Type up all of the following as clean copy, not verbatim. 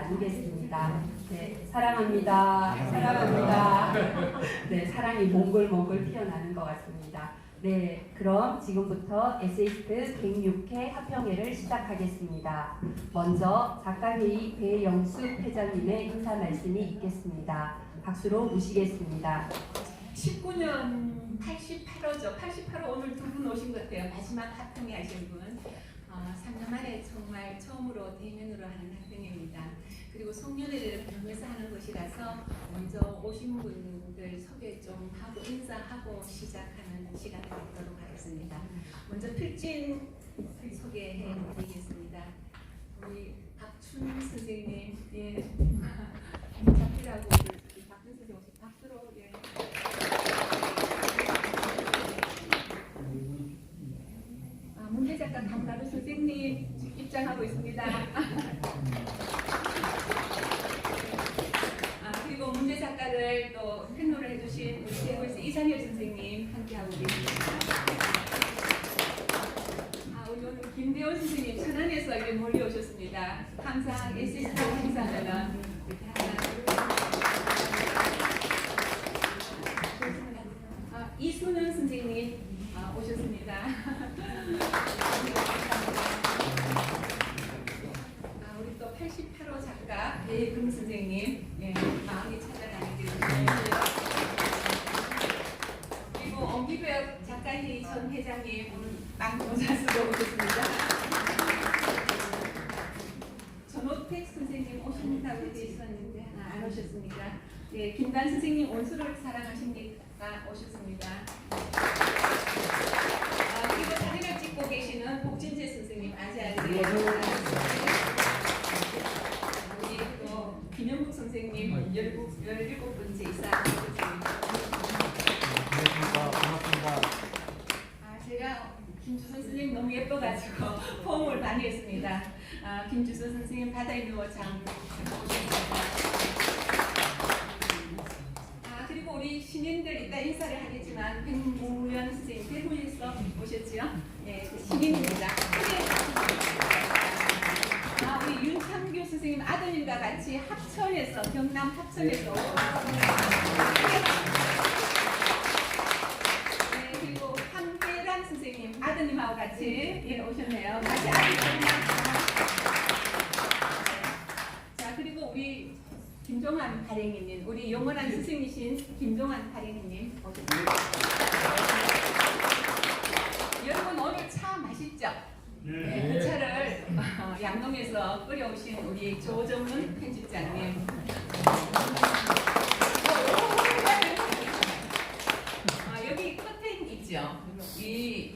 나누겠습니다. 네, 사랑합니다. 사랑합니다. 네, 사랑이 몽글몽글 피어나는 것 같습니다. 네, 그럼 지금부터 에세이스트 106회 합평회를 시작하겠습니다. 먼저 작가회의 배영숙 회장님의 인사 말씀이 있겠습니다. 박수로 모시겠습니다. 19년 88호죠. 88호 오늘 두 분 오신 것 같아요. 마지막 합평회 하신 분. 3년 만에 정말 처음으로 대면으로 하는 합평회입니다. 그리고 송년회를 병에서 하는 것이라서 먼저 오신 분들 소개 좀 하고 인사하고 시작하는 시간을 갖도록 하겠습니다. 먼저 필진 소개해 드리겠습니다. 우리 박춘 선생님, 예, 잡히라고 박춘 선생님 오신 박수로, 예. 문제 작가 강가루 선생님 입장하고 있습니다. 그리고 문제 작가를 또 팬노를 해주신 우리 대구에서 이상열 선생님 함께하고 계십니다. 우리 오늘 김대원 선생님 천안에서 이렇게 몰려오셨습니다. 항상 에세이스트 행사하는 이순은 선생님 오셨습니다. 우리 또 88호 작가 배금 선생님, 예, 마음이 찾아다니기를 바랍니다. 그리고 엄기벽 작가회의 전 회장님 오늘 망조사수로 오셨습니다. 전호택 선생님 오신다고 되어 있었는데 안 오셨습니다. 예, 김단 선생님 온수를 사랑하십니까 오셨습니다. 그리고 사진을 찍고 계시는 복진재 선생님 아재아재 우리 또 김영국 선생님 17번째 이사하셨습니다. 반갑습니다. 제가 김주선 선생님 너무 예뻐가지고 포옹을 많이 했습니다. 김주선 선생님 바다에 누워 잠 오셨습니다. 그리고 우리 신인들 이따 인사를 하겠지만 백무연 선생님 대구에서 오셨죠? 네, 신인입니다. 우리 윤창규 선생님 아드님과 같이 합천에서 경남 합천에서 오셨습니다. 네, 그리고 황대란 선생님 아드님하고 같이 오셨네요. 같이 아드님. 그리고 우리 김종환 발행이님, 우리 영원한 스승이신 김종환 발행이님 오셨습니다. 여러분 오늘 차 맛있죠? 네, 그 차를 양동에서 끓여오신 우리 조정은 편집장님. 여기 커튼 있죠?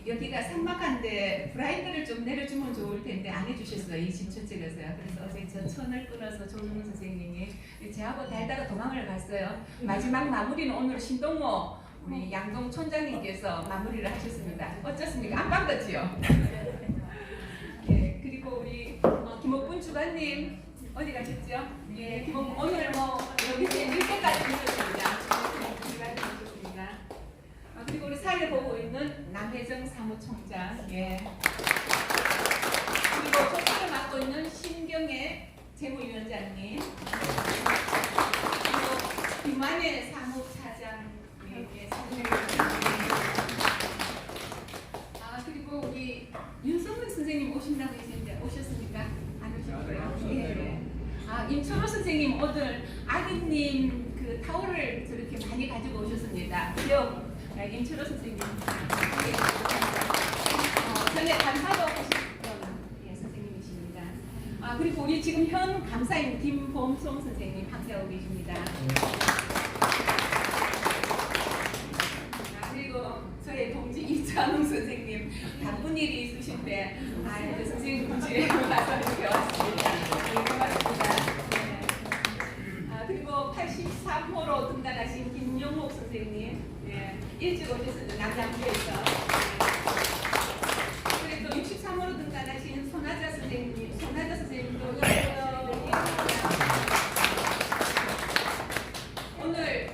여기가 삭막한데 브라이트를 좀 내려주면 좋을 텐데 안 해주셨어요. 이 집 전체에서요. 그래서 어제 저 천을 끊어서 조정은 선생님이 저하고 달다가 도망을 갔어요. 마지막 마무리는 오늘 신동모 우리 양동 촌장님께서 마무리를 하셨습니다. 어쩌습니까? 안 바꿨지요? 예, 그리고 우리 김옥분 주관님 어디 가셨죠? 예, 김옥분 오늘 여기서 늦게까지 오셨습니다. 주관님 오셨습니다. 그리고 우리 사회를 보고 있는 남혜정 사무총장, 예. 그리고 조직을 맡고 있는 신경애 재무위원장님, 그리고 김만혜 사무차장. 그리고 우리 윤성근 선생님 오신다고 했는데 오셨습니까? 안 오셨고요. 네. 임철호 선생님 오늘 아드님 그 타월을 저렇게 많이 가지고 오셨습니다. 기억 임철호 선생님. 전에 감사도 하셨던 선생님이십니다. 그리고 우리 지금 현 감사인 김범송 선생님 함께하고 계십니다. 저희 동지 이찬웅 선생님 바쁜 일이 있으신데 그 선생님 동지에 와서 이렇게 왔습니다. 네, 고맙습니다. 네. 그리고 83호로 등단하신 김용옥 선생님, 네, 일찍 오셨습니다. 남양주에서. 그리고 또 63호로 등단하신 손하자 선생님도 오늘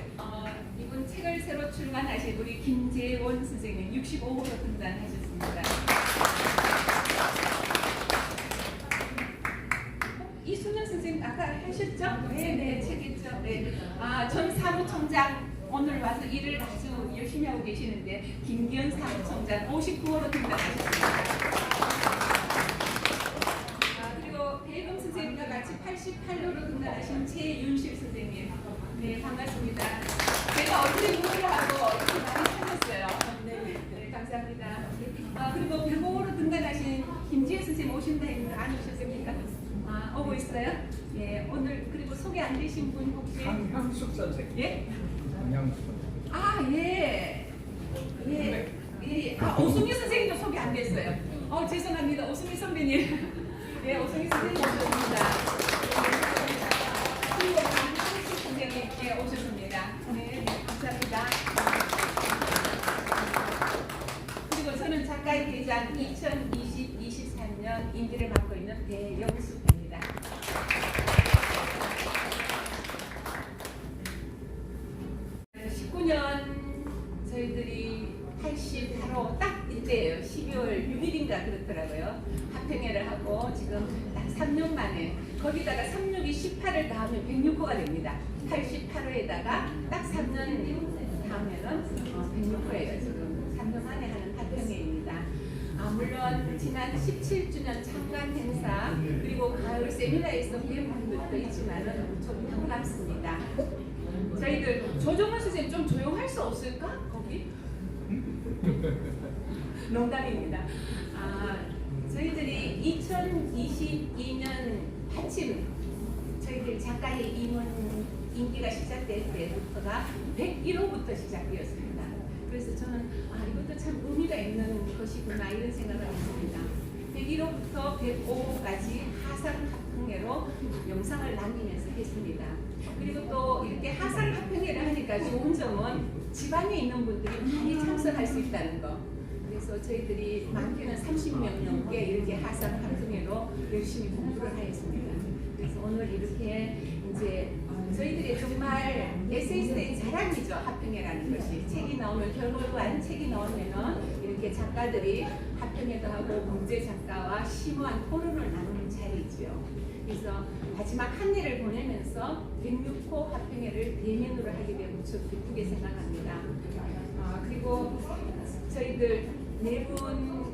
이분 책을 새로 출간하신 우리 김재원 선생님 65호로 등단하셨습니다. 이순은 선생님 아까 하셨죠? 네, 책 있죠. 네. 전 사무총장 오늘 와서 일을 아주 열심히 하고 계시는데 김기현 사무총장 59호로 등단하셨습니다. 그리고 배금 선생님과 같이 88호로 등단하신 최윤실 선생님. 네, 반갑습니다. 제가 얼굴에 눈물을 하고 이렇게 많이 찾았어요. 네, 감사합니다. 그리고 105호로 등단하신 김지혜 선생님 오신다 했는데 안 오셨습니까? 오고 있어요? 예, 오늘 그리고 소개 안 되신 분 혹시? 강향숙 선생님. 예? 강향숙. 예. 오승희 선생님도 소개 안 됐어요. 죄송합니다. 오승희 선배님. 예, 오승희 선생님 오셨습니다. 그리고 강향숙 선생님 오셨습니다. 네, 감사합니다. 그리고 저는 작가의 대장 2020-23년 임기를 맡고 있는 배영숙입니다. 저희들이 88호 딱 이때예요. 12월 6일인가 그렇더라고요. 합평회를 하고 지금 딱 3년 만에 거기다가 36이 18을 더하면 106호가 됩니다. 88호에다가 딱 3년 다음에는 106호예요. 지금 3년 만에 하는 합평회입니다. 물론 지난 17주년 창간 행사 그리고 가을 세미나에서 뵌 분들도 있지만은 좀 반갑습니다. 저희들 조정원 선생님 좀 조용할 수 없을까? 거기? 농담입니다. 저희들이 2022년 아침 저희들 작가의 임기가 시작될 때부터가 101호부터 시작되었습니다. 그래서 저는 이것도 참 의미가 있는 것이구나 이런 생각을 했습니다. 101호부터 105호까지 하상 합평회로 영상을 남기면서 했습니다. 그리고 또 이렇게 하상 합평회를 하니까 좋은 점은 지방에 있는 분들이 많이 참석할 수 있다는 거. 그래서 저희들이 많게는 30명 넘게 이렇게 하상 합평회로 열심히 공부를 하였습니다. 그래서 오늘 이렇게 이제 저희들이 정말 에세이스트의 자랑이죠. 합평회라는 것이 책이 나오면 결과한 책이 나오면은 이렇게 작가들이 합평회도 하고 문제 작가와 심오한 토론을 나누는 자리지요. 그래서 마지막 한 해를 보내면서 106호 합평회를 대면으로 하게 되어 무척 기쁘게 생각합니다. 그리고 저희들 네 분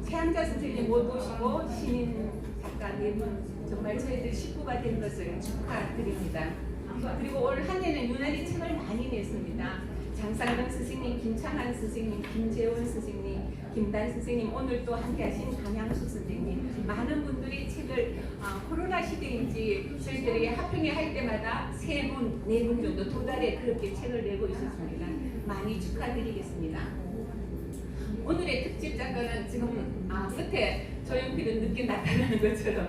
최양자 선생님 못 오시고 신인 작가 네 분 정말 저희들 식구가 된 것을 축하드립니다. 그리고 올 한 해는 유난히 책을 많이 냈습니다. 장상동 선생님, 김창한 선생님, 김재원 선생님, 김단 선생님, 오늘 또 함께하신 강향숙 선생님, 많은 분들이 책을 코로나 시대인지 저희들이 합평회 할 때마다 3분, 4분 정도 2달에 그렇게 책을 내고 있었습니다. 많이 축하드리겠습니다. 오늘의 특집 작가는 지금 끝에 조용필은 늦게 나타나는 것처럼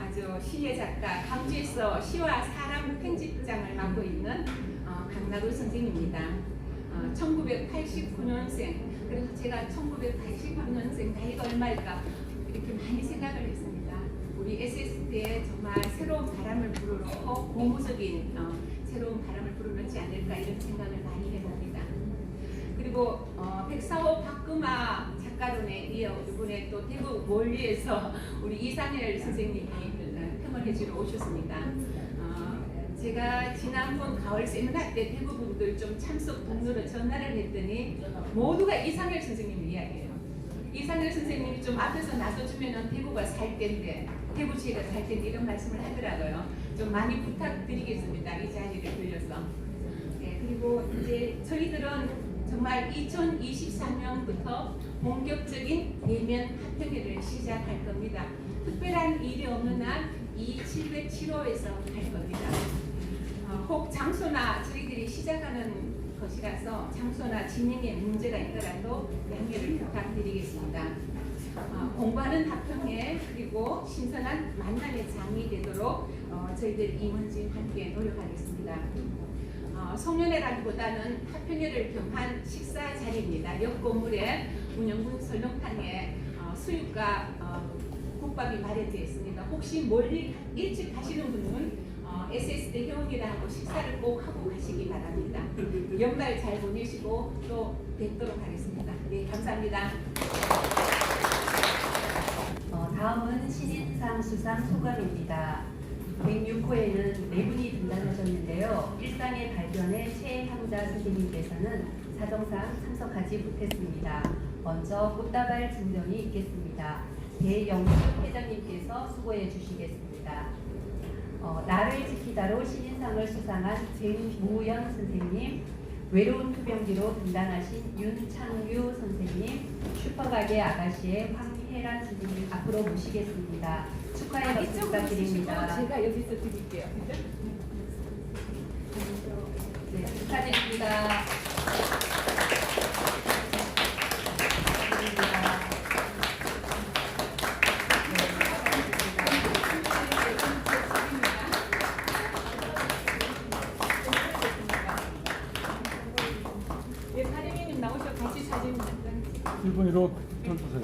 아주 시의 작가, 광주에서 시와 사람 편집장을 맡고 있는 강나루 선생입니다. 1989년생. 그래서 제가 1989년생 나이가 얼마일까 이렇게 많이 생각을 했습니다. 우리 SST에 정말 새로운 바람을 불어넣고 고무적인 새로운 바람을 불어넣지 않을까 이런 생각을 많이 해봅니다. 그리고 104호 박금아 작가론에 이어 이번에 또 대구 몰리에서 우리 이상열 선생님이 평을 해주러 오셨습니다. 제가 지난번 가을 세미나 때 대구 분들 좀 참석 동료로 전화를 했더니 모두가 이상열 선생님 이야기예요. 이상열 선생님이 좀 앞에서 나서주면은 대구가 살 텐데, 대구시가 살 텐데 이런 말씀을 하더라고요. 좀 많이 부탁드리겠습니다. 이 자리를 빌려서. 네, 그리고 이제 저희들은 정말 2024년부터 본격적인 대면 합평회를 시작할 겁니다. 특별한 일이 없는 한 2707호에서 할 겁니다. 혹 장소나 저희들이 시작하는 것이라서 장소나 진행에 문제가 있더라도 양해를 부탁드리겠습니다. 공부하는 합평회 그리고 신선한 만남의 장이 되도록 저희들 임원진 함께 노력하겠습니다. 송년회라기보다는 합평회를 겸한 식사 자리입니다. 옆 건물에 운영군 설렁탕에 수육과 국밥이 마련되어 있습니다. 혹시 멀리 일찍 가시는 분은 SSD 회원이라 하고 식사를 꼭 하고 가시기 바랍니다. 연말 잘 보내시고 또 뵙도록 하겠습니다. 네, 감사합니다. 다음은 신인상 수상 소감입니다. 106호에는 4분이 등단하셨는데요. 일상의 발견에 최향자 선생님께서는 사정상 참석하지 못했습니다. 먼저 꽃다발 증정이 있겠습니다. 배영수 회장님께서 수고해 주시겠습니다. 나를 지키다로 신인상을 수상한 정무연 선생님, 외로운 투병기로 등단하신 윤창규 선생님, 슈퍼가게 아가씨의 황혜란 선생님 앞으로 모시겠습니다. 축하의 박수 부탁드립니다. 제가 여기서 드릴게요. 네, 축하드립니다. 예, 파리미님 나오셔 같이 사진 한 장. 1분 1호 펴주세요.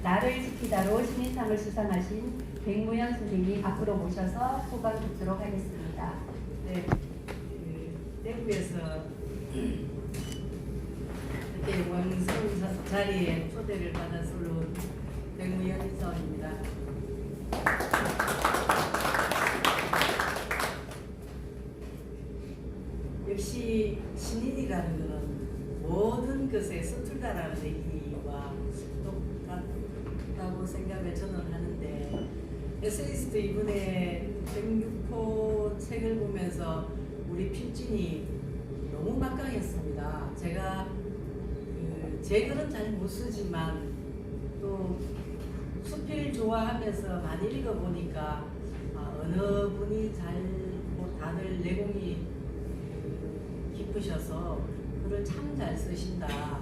나를 지키다로 신인상을 수상하신 백무현 선생님 앞으로 모셔서 소감 듣도록 하겠습니다. 네, 대구에서 이렇게 원성 자리에 초대를 받아서 온 백무현 이사원입니다. 역시 신인이라는 것은 모든 것에 서툴다라는 얘기와 똑같다고 생각을 저는 하는데, 에세이스트 이번에 106호 책을 보면서 우리 필진이 너무 막강했습니다. 제가 제 글은 잘 못 쓰지만 또 수필 좋아하면서 많이 읽어보니까 어느 분이 다들 내공이 깊으셔서 글을 참 잘 쓰신다.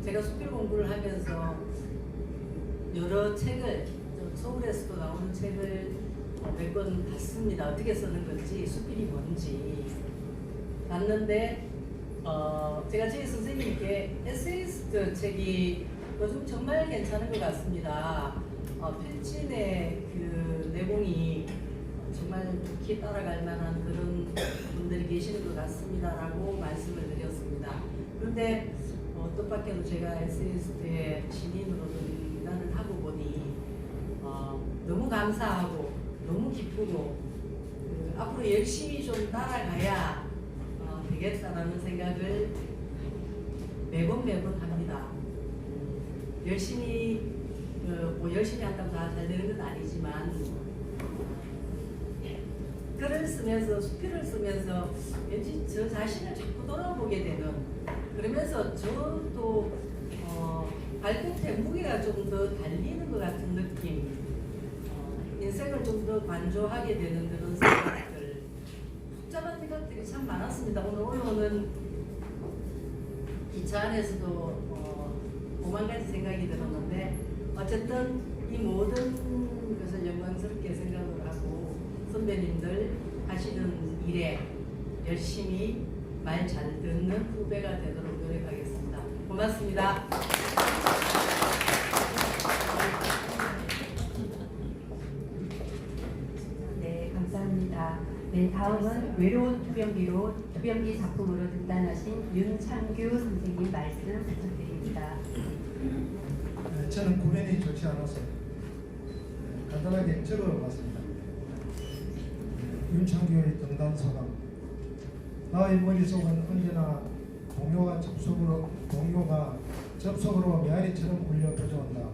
제가 수필 공부를 하면서 여러 책을, 서울에서도 나오는 책을 몇 권 봤습니다. 어떻게 쓰는 건지, 수필이 뭔지 봤는데 제가 저희 선생님께 에세이스트 책이 요즘 정말 괜찮은 것 같습니다. 필진의 그 내공이 정말 좋게 따라갈 만한 그런 분들이 계시는 것 같습니다라고 말씀을 드렸습니다. 그런데 뜻밖에도 제가 에세이스트의 신인으로 등단을 하고 보니 너무 감사하고 너무 기쁘고 앞으로 열심히 좀 따라가야 되겠다라는 생각을 매번 합니다. 열심히 열심히 한다고 다 잘 되는 건 아니지만 글을 쓰면서 수필을 쓰면서 왠지 저 자신을 자꾸 돌아보게 되는, 그러면서 저도 발끝에 무게가 좀 더 달리는 것 같은 느낌, 인생을 좀 더 관조하게 되는 그런 생각들, 복잡한 생각들이 참 많았습니다. 오늘 올라오는 기차 안에서도 5만 가지 생각이 들었는데, 어쨌든 이 모든 것을 영광스럽게 생각을 하고 선배님들 하시는 일에 열심히 말 잘 듣는 후배가 되도록 노력하겠습니다. 고맙습니다. 네, 감사합니다. 네, 다음은 외로운 투병기로 투병기 작품으로 등단하신 윤창규 선생님 말씀 부탁드립니다. 네, 저는 구면이 좋지 않아서 간단하게 적어봤습니다. 윤창규의 등단 소감. 나의 머릿속은 언제나 동요가 접속으로 메아리처럼 울려 퍼져온다.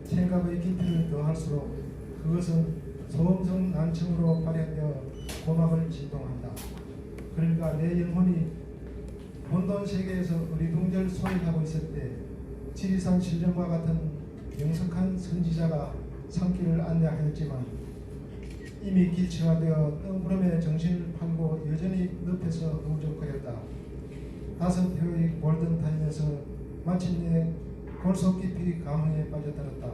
생각의 깊이를 더할수록 그것은 소음성 난청으로 발현되어 고막을 진동한다. 그러니까 내 영혼이 혼돈 세계에서 어리둥절 소리하고 있을 때 지리산 신령과 같은 명석한 선지자가 산길을 안내하였지만 이미 기체가 되어 뜬구름에 정신을 팔고 여전히 늪에서 우적거렸다. 5회의 골든타임에서 마침내 골속 깊이 감흥에 빠져들었다.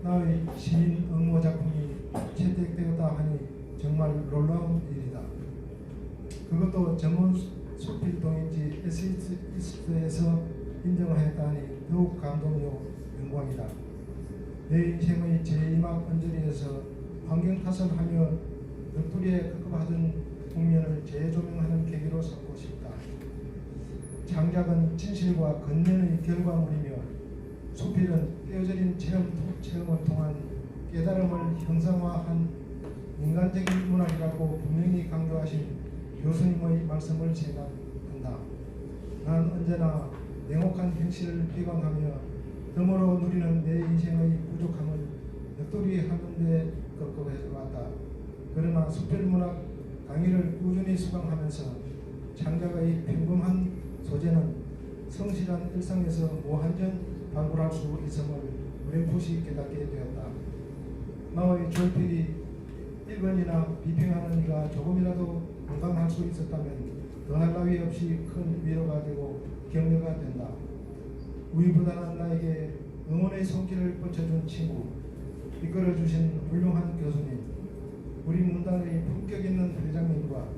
나의 시민 응모 작품이 채택되었다 하니 정말 놀라운 일이다. 그것도 전문 수필 동인지 에세이스트에서 인정하였다니 더욱 감동이요 영광이다. 내 인생의 제2막 언저리에서 환경 타설하며 넋두리에 급급하던 국면을 재조명하는 계기로 삼고 싶다. 장작은 진실과 근면의 결과물이며 수필은 떼어져린 체험을 통한 깨달음을 형상화한 인간적인 문학이라고 분명히 강조하신 교수님의 말씀을 생각한다. 난 언제나 냉혹한 현실을 비관하며 덤으로 누리는 내 인생의 부족함을 넋두리하는 데 끄끄해왔다. 그러나 수필문학 강의를 꾸준히 수강하면서 창작의 평범한 소재는 성실한 일상에서 무한정 발굴할 수 있음을 어렴풋이 깨닫게 되었다. 나의 졸필이 1번이나 비평하는 이가 조금이라도 공감할 수 있었다면 더할 나위 없이 큰 위로가 되고 격려가 된다. 우리보다는 나에게 응원의 손길을 뻗쳐준 친구, 이끌어주신 훌륭한 교수님, 우리 문단의 품격 있는 회장님과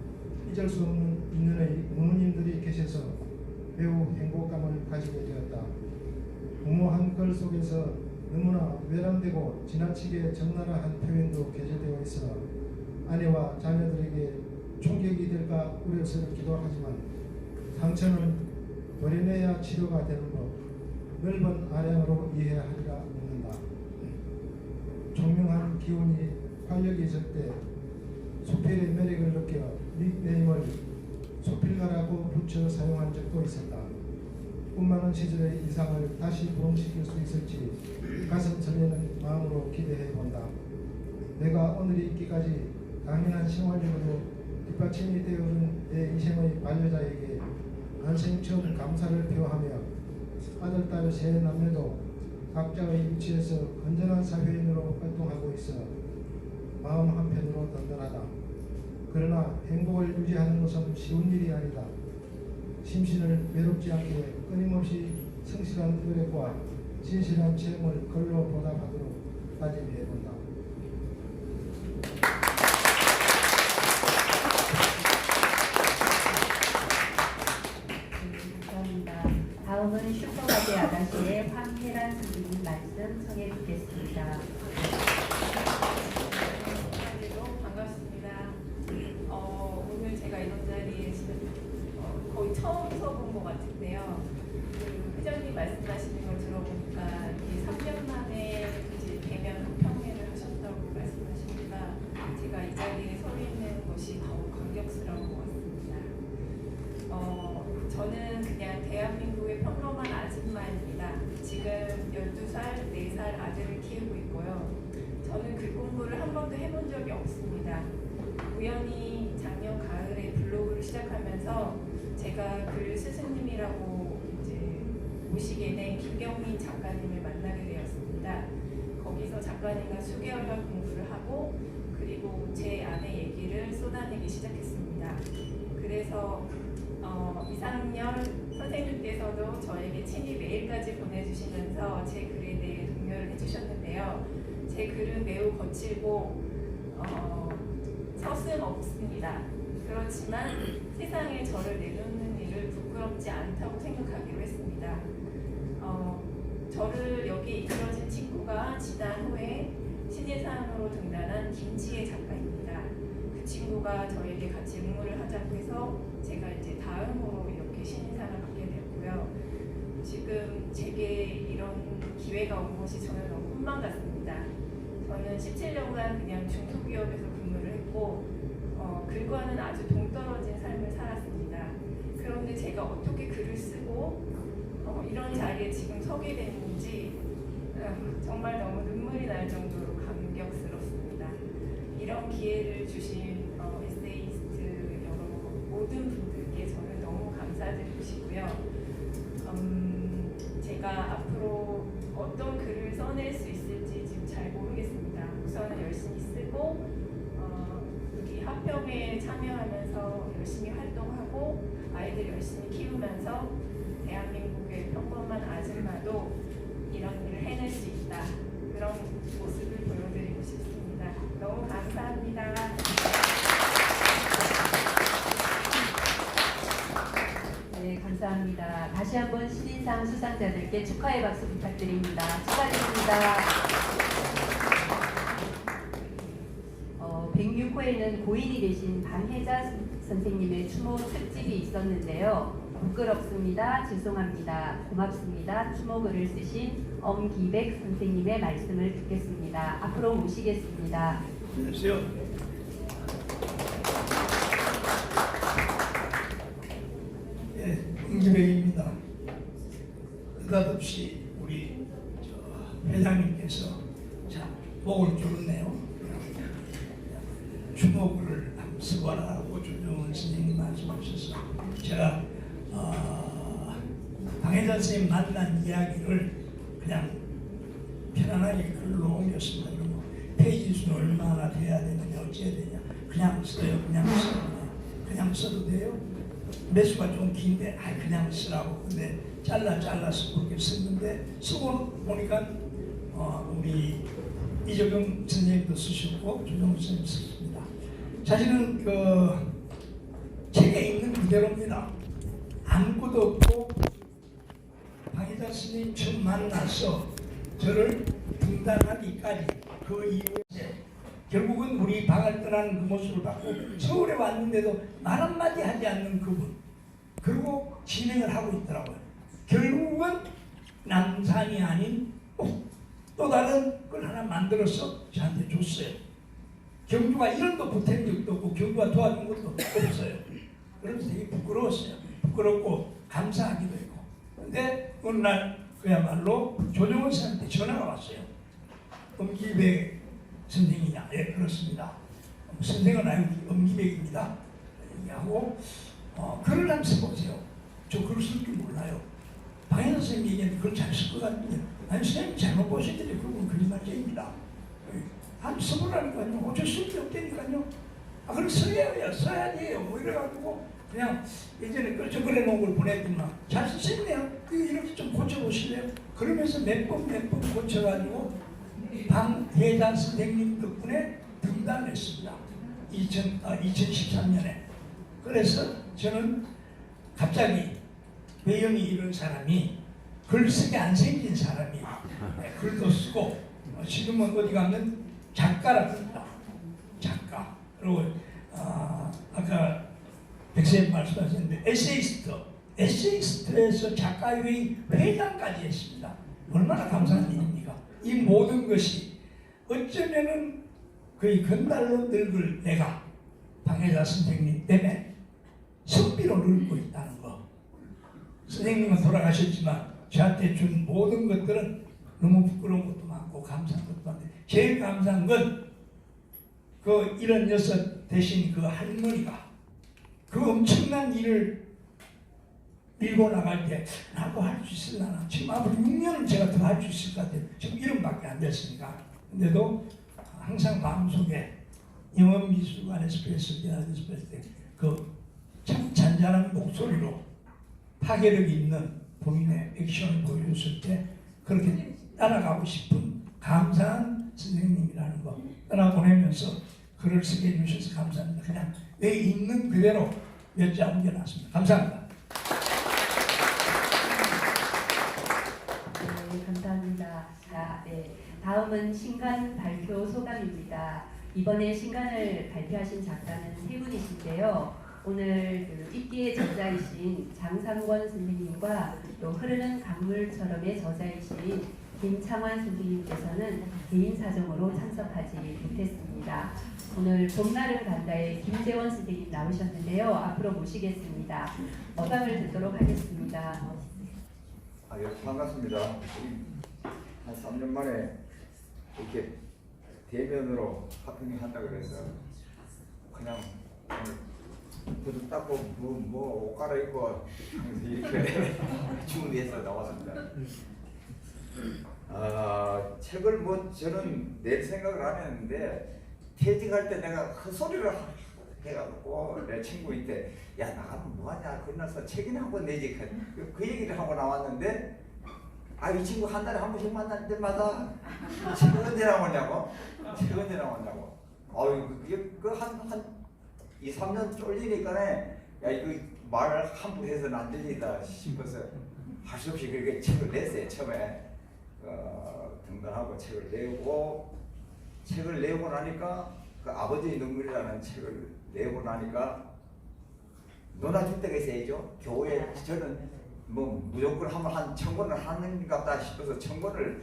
잊을 수 없는 인연의 부모님들이 계셔서 매우 행복감을 가지게 되었다. 무모한 글 속에서 너무나 외람되고 지나치게 적나라한 표현도 게재되어 있어 아내와 자녀들에게 충격이 될까 우려스럽기도 하지만 상처는 도려내야 치료가 되는 법, 넓은 아량으로 이해하리라 믿는다. 총명한 기운이 활력이 있을 때 수필의 매력을 느껴 닉네임을 수필가라고 붙여 사용한 적도 있었다. 꿈 많은 시절의 이상을 다시 부흥시킬 수 있을지 가슴 설레는 마음으로 기대해 본다. 내가 오늘이 있기까지 당연한 생활력으로 뒷받침이 되어준 내 인생의 반려자에게 난생 처음 감사를 표하며 아들, 딸 세 남매도 각자의 위치에서 건전한 사회인으로 활동하고 있어 마음 한편으로 든든하다. 그러나 행복을 유지하는 것은 쉬운 일이 아니다. 심신을 외롭지 않게 끊임없이 성실한 노력과 진실한 체험을 글로 보답하도록 다짐해본다. 감사합니다. 다음은 슈퍼마제 아가씨의 황혜란 선생님 말씀 청해 듣겠습니다. 반갑습니다. 오늘 제가 이런 자리에 거의 처음 서본 것 같은데요. 그 회장님 말씀하시는 걸 들어보니까 이게 3년 만에 이제 대면 평회를 하셨다고 말씀하시니까 제가 이 자리에 서 있는 것이 더욱 감격스러운 것 같습니다. 저는 그냥 대한민국의 평범한 아줌마입니다. 지금 12살, 4살 아들을 키우고 있고요. 저는 글 공부를 한 번도 해본 적이 없습니다. 우연히 작년 가을에 블로그를 시작하면서 제가 글 스승님이라고 이제 모시게 된 김경민 작가님을 만나게 되었습니다. 거기서 작가님과 수개월간 공부를 하고 그리고 제 안의 얘기를 쏟아내기 시작했습니다. 그래서 이상열 선생님께서도 저에게 친히 메일까지 보내주시면서 제 글에 대해 독려를 해주셨는데요. 제 글은 매우 거칠고 서슴없습니다. 그렇지만 세상에 저를 내놓는 일을 부끄럽지 않다고 생각하기로 했습니다. 저를 여기 이끌어진 친구가 지난 후에 신인상으로 등단한 김지혜 작가입니다. 그 친구가 저에게 같이 응모를 하자고 해서 제가 이제 다음으로 이렇게 신인상을 받게 됐고요. 지금 제게 이런 기회가 온 것이 저는 너무 꿈만 같습니다. 저는 17년간 그냥 중소기업에서 근무를 했고 글과는 아주 동떨어진 삶을 살았습니다. 그런데 제가 어떻게 글을 쓰고 이런 자리에 지금 서게 됐는지 정말 너무 눈물이 날 정도로 감격스럽습니다. 이런 기회를 주신 에세이스트 모든 분들께 저는 너무 감사드리고 싶고요. 제가 앞으로 어떤 글을 써낼 수 있을지 지금 잘 모르겠습니다. 우선은 열심히 쓰고 여기 합평에 참여하면서 열심히 활동하고 아이들 열심히 키우면서 대한민국의 평범한 아줌마도 이런 일을 해낼 수 있다. 그런 모습을 보여드리고 싶습니다. 너무 감사합니다. 네, 감사합니다. 다시 한번 신인상 수상자들께 축하의 박수 부탁드립니다. 축하드립니다. 106호에는 고인이 되신 방혜자 선생님의 추모 특집이 있었는데요. 부끄럽습니다. 죄송합니다. 고맙습니다. 추모글을 쓰신 엄기백 선생님의 말씀을 듣겠습니다. 앞으로 모시겠습니다. 안녕하세요. 예, 임기백입니다. 느닷없이 우리 회장님께서 자 목을 조르네요. 주먹을 한번 쓰거라고 조정원 선생님이 말씀하셔서 제가 방혜자 선생님 만난 이야기를 그냥 편안하게 글로 옮겼습니다. 그리고 페이지 수는 얼마나 돼야 되느냐 어찌해야 되냐 그냥 써요. 그냥 써도 돼요. 매수가 좀 긴데 그냥 쓰라고. 근데 잘라서 그렇게 썼는데 쓰고 보니까 우리 이적용 선생님도 쓰셨고 조정훈 선생님 쓰셨습니다. 사실은 그 책에 있는 그대로입니다. 아무것도 없고 방혜자 스님 처음 만나서 저를 등단하기까지 그 이후에 결국은 우리 방을 떠나는 그 모습을 봤고 서울에 왔는데도 말 한마디 하지 않는 그분 그리고 진행을 하고 있더라고요. 결국은 남산이 아닌 또 다른 걸 하나 만들어서 저한테 줬어요. 경주가 1원도 보탠 적도 없고 경주가 도와준 것도 없어요. 그래서 되게 부끄러웠어요. 부끄럽고 감사하기도 했고. 근데 어느 날 그야말로 조정원 선생님한테 전화가 왔어요. 엄기백 선생이냐? 예, 그렇습니다. 선생은 아니고 엄기백입니다. 얘기하고 글을 한번 써보세요. 저 글을 쓸 줄 몰라요. 방혜자 선생님 얘기했는데 글을 잘 쓸 것 같은데 아니 선생님 잘못 보시더니 그건 거짓말쟁입니다. 한번 써보라니까요. 어쩔 수 없다니까요. 그럼 써야지. 뭐 이래가지고 그냥 예전에 적어내 놓은 걸 보냈더만 잘 쓰셨네요. 이렇게 좀 고쳐보실래요? 그러면서 몇 번 고쳐가지고 방혜자 선생님 덕분에 등단했습니다. 2013년에. 그래서 저는 갑자기 외형이 이런 사람이 글쓰기 안 생긴 사람이 글도 쓰고 지금은 어디 가면 작가라 그럽니다. 작가. 그리고 아까 백세님 말씀하셨는데 에세이스트에서 작가회의 회장까지 했습니다. 얼마나 감사한 일입니까? 이 모든 것이 어쩌면은 거의 건달로 늙을 내가 방혜자 선생님 때문에 선비로 늙고 있다는 거. 선생님은 돌아가셨지만 저한테 준 모든 것들은 너무 부끄러운 것도 많고 감사한 것도 많은데 제일 감사한 건 그 76 되신 그 할머니가 그 엄청난 일을 밀고 나갈 때 나도 할 수 있을라나. 지금 앞으로 6년은 제가 더 할 수 있을 것 같아요. 지금 1원밖에 안 됐으니까. 근데도 항상 마음속에 영업미술관에서 뵀을 때 그 참 잔잔한 목소리로 파괴력 있는 본인의 액션을 보여줬을 때 그렇게 따라가고 싶은 감사한 선생님이라는 거 떠나보내면서 글을 쓰게 해주셔서 감사합니다. 그냥 내 있는 그대로 몇 자 옮겨놨습니다. 감사합니다. 네, 감사합니다. 자, 네. 다음은 신간 발표 소감입니다. 이번에 신간을 발표하신 작가는 세 분이신데요. 오늘 그 입기의 저자이신 장상권 선생님과 또 흐르는 강물처럼의 저자이신 김창환 선생님께서는 개인 사정으로 참석하지 못했습니다. 오늘 봄날은 간다의 김재원 선생님 나오셨는데요. 앞으로 모시겠습니다. 어감을 듣도록 하겠습니다. 예, 반갑습니다. 한 3년 만에 이렇게 대면으로 합평한다 그래서 그냥 구두 닦고 옷 갈아입고 이렇게 준비해서 나왔습니다. 책을 저는 낼 생각을 안 했는데 퇴직할 때 내가 헛소리를 해가지고 내 친구한테 야 나가면 뭐하냐 그러면서 책이나 한번 내지 그 얘기를 하고 나왔는데 이 친구 한 달에 한 번씩 만날 때마다 책 언제 나오냐고 책 언제 나오냐고 한 2, 3년 쫄리니까네 야 이거 말 함부로 해서는 안 들리다 싶어서 할 수 없이 그렇게 책을 냈어요. 처음에 등단하고 책을 내고 나니까 그 아버지의 눈물이라는 책을 내고 나니까 놀아줄 때가 있어야죠. 교회 저는 뭐 무조건 하면 한 1000권을 하는 것 같다 싶어서 1000권을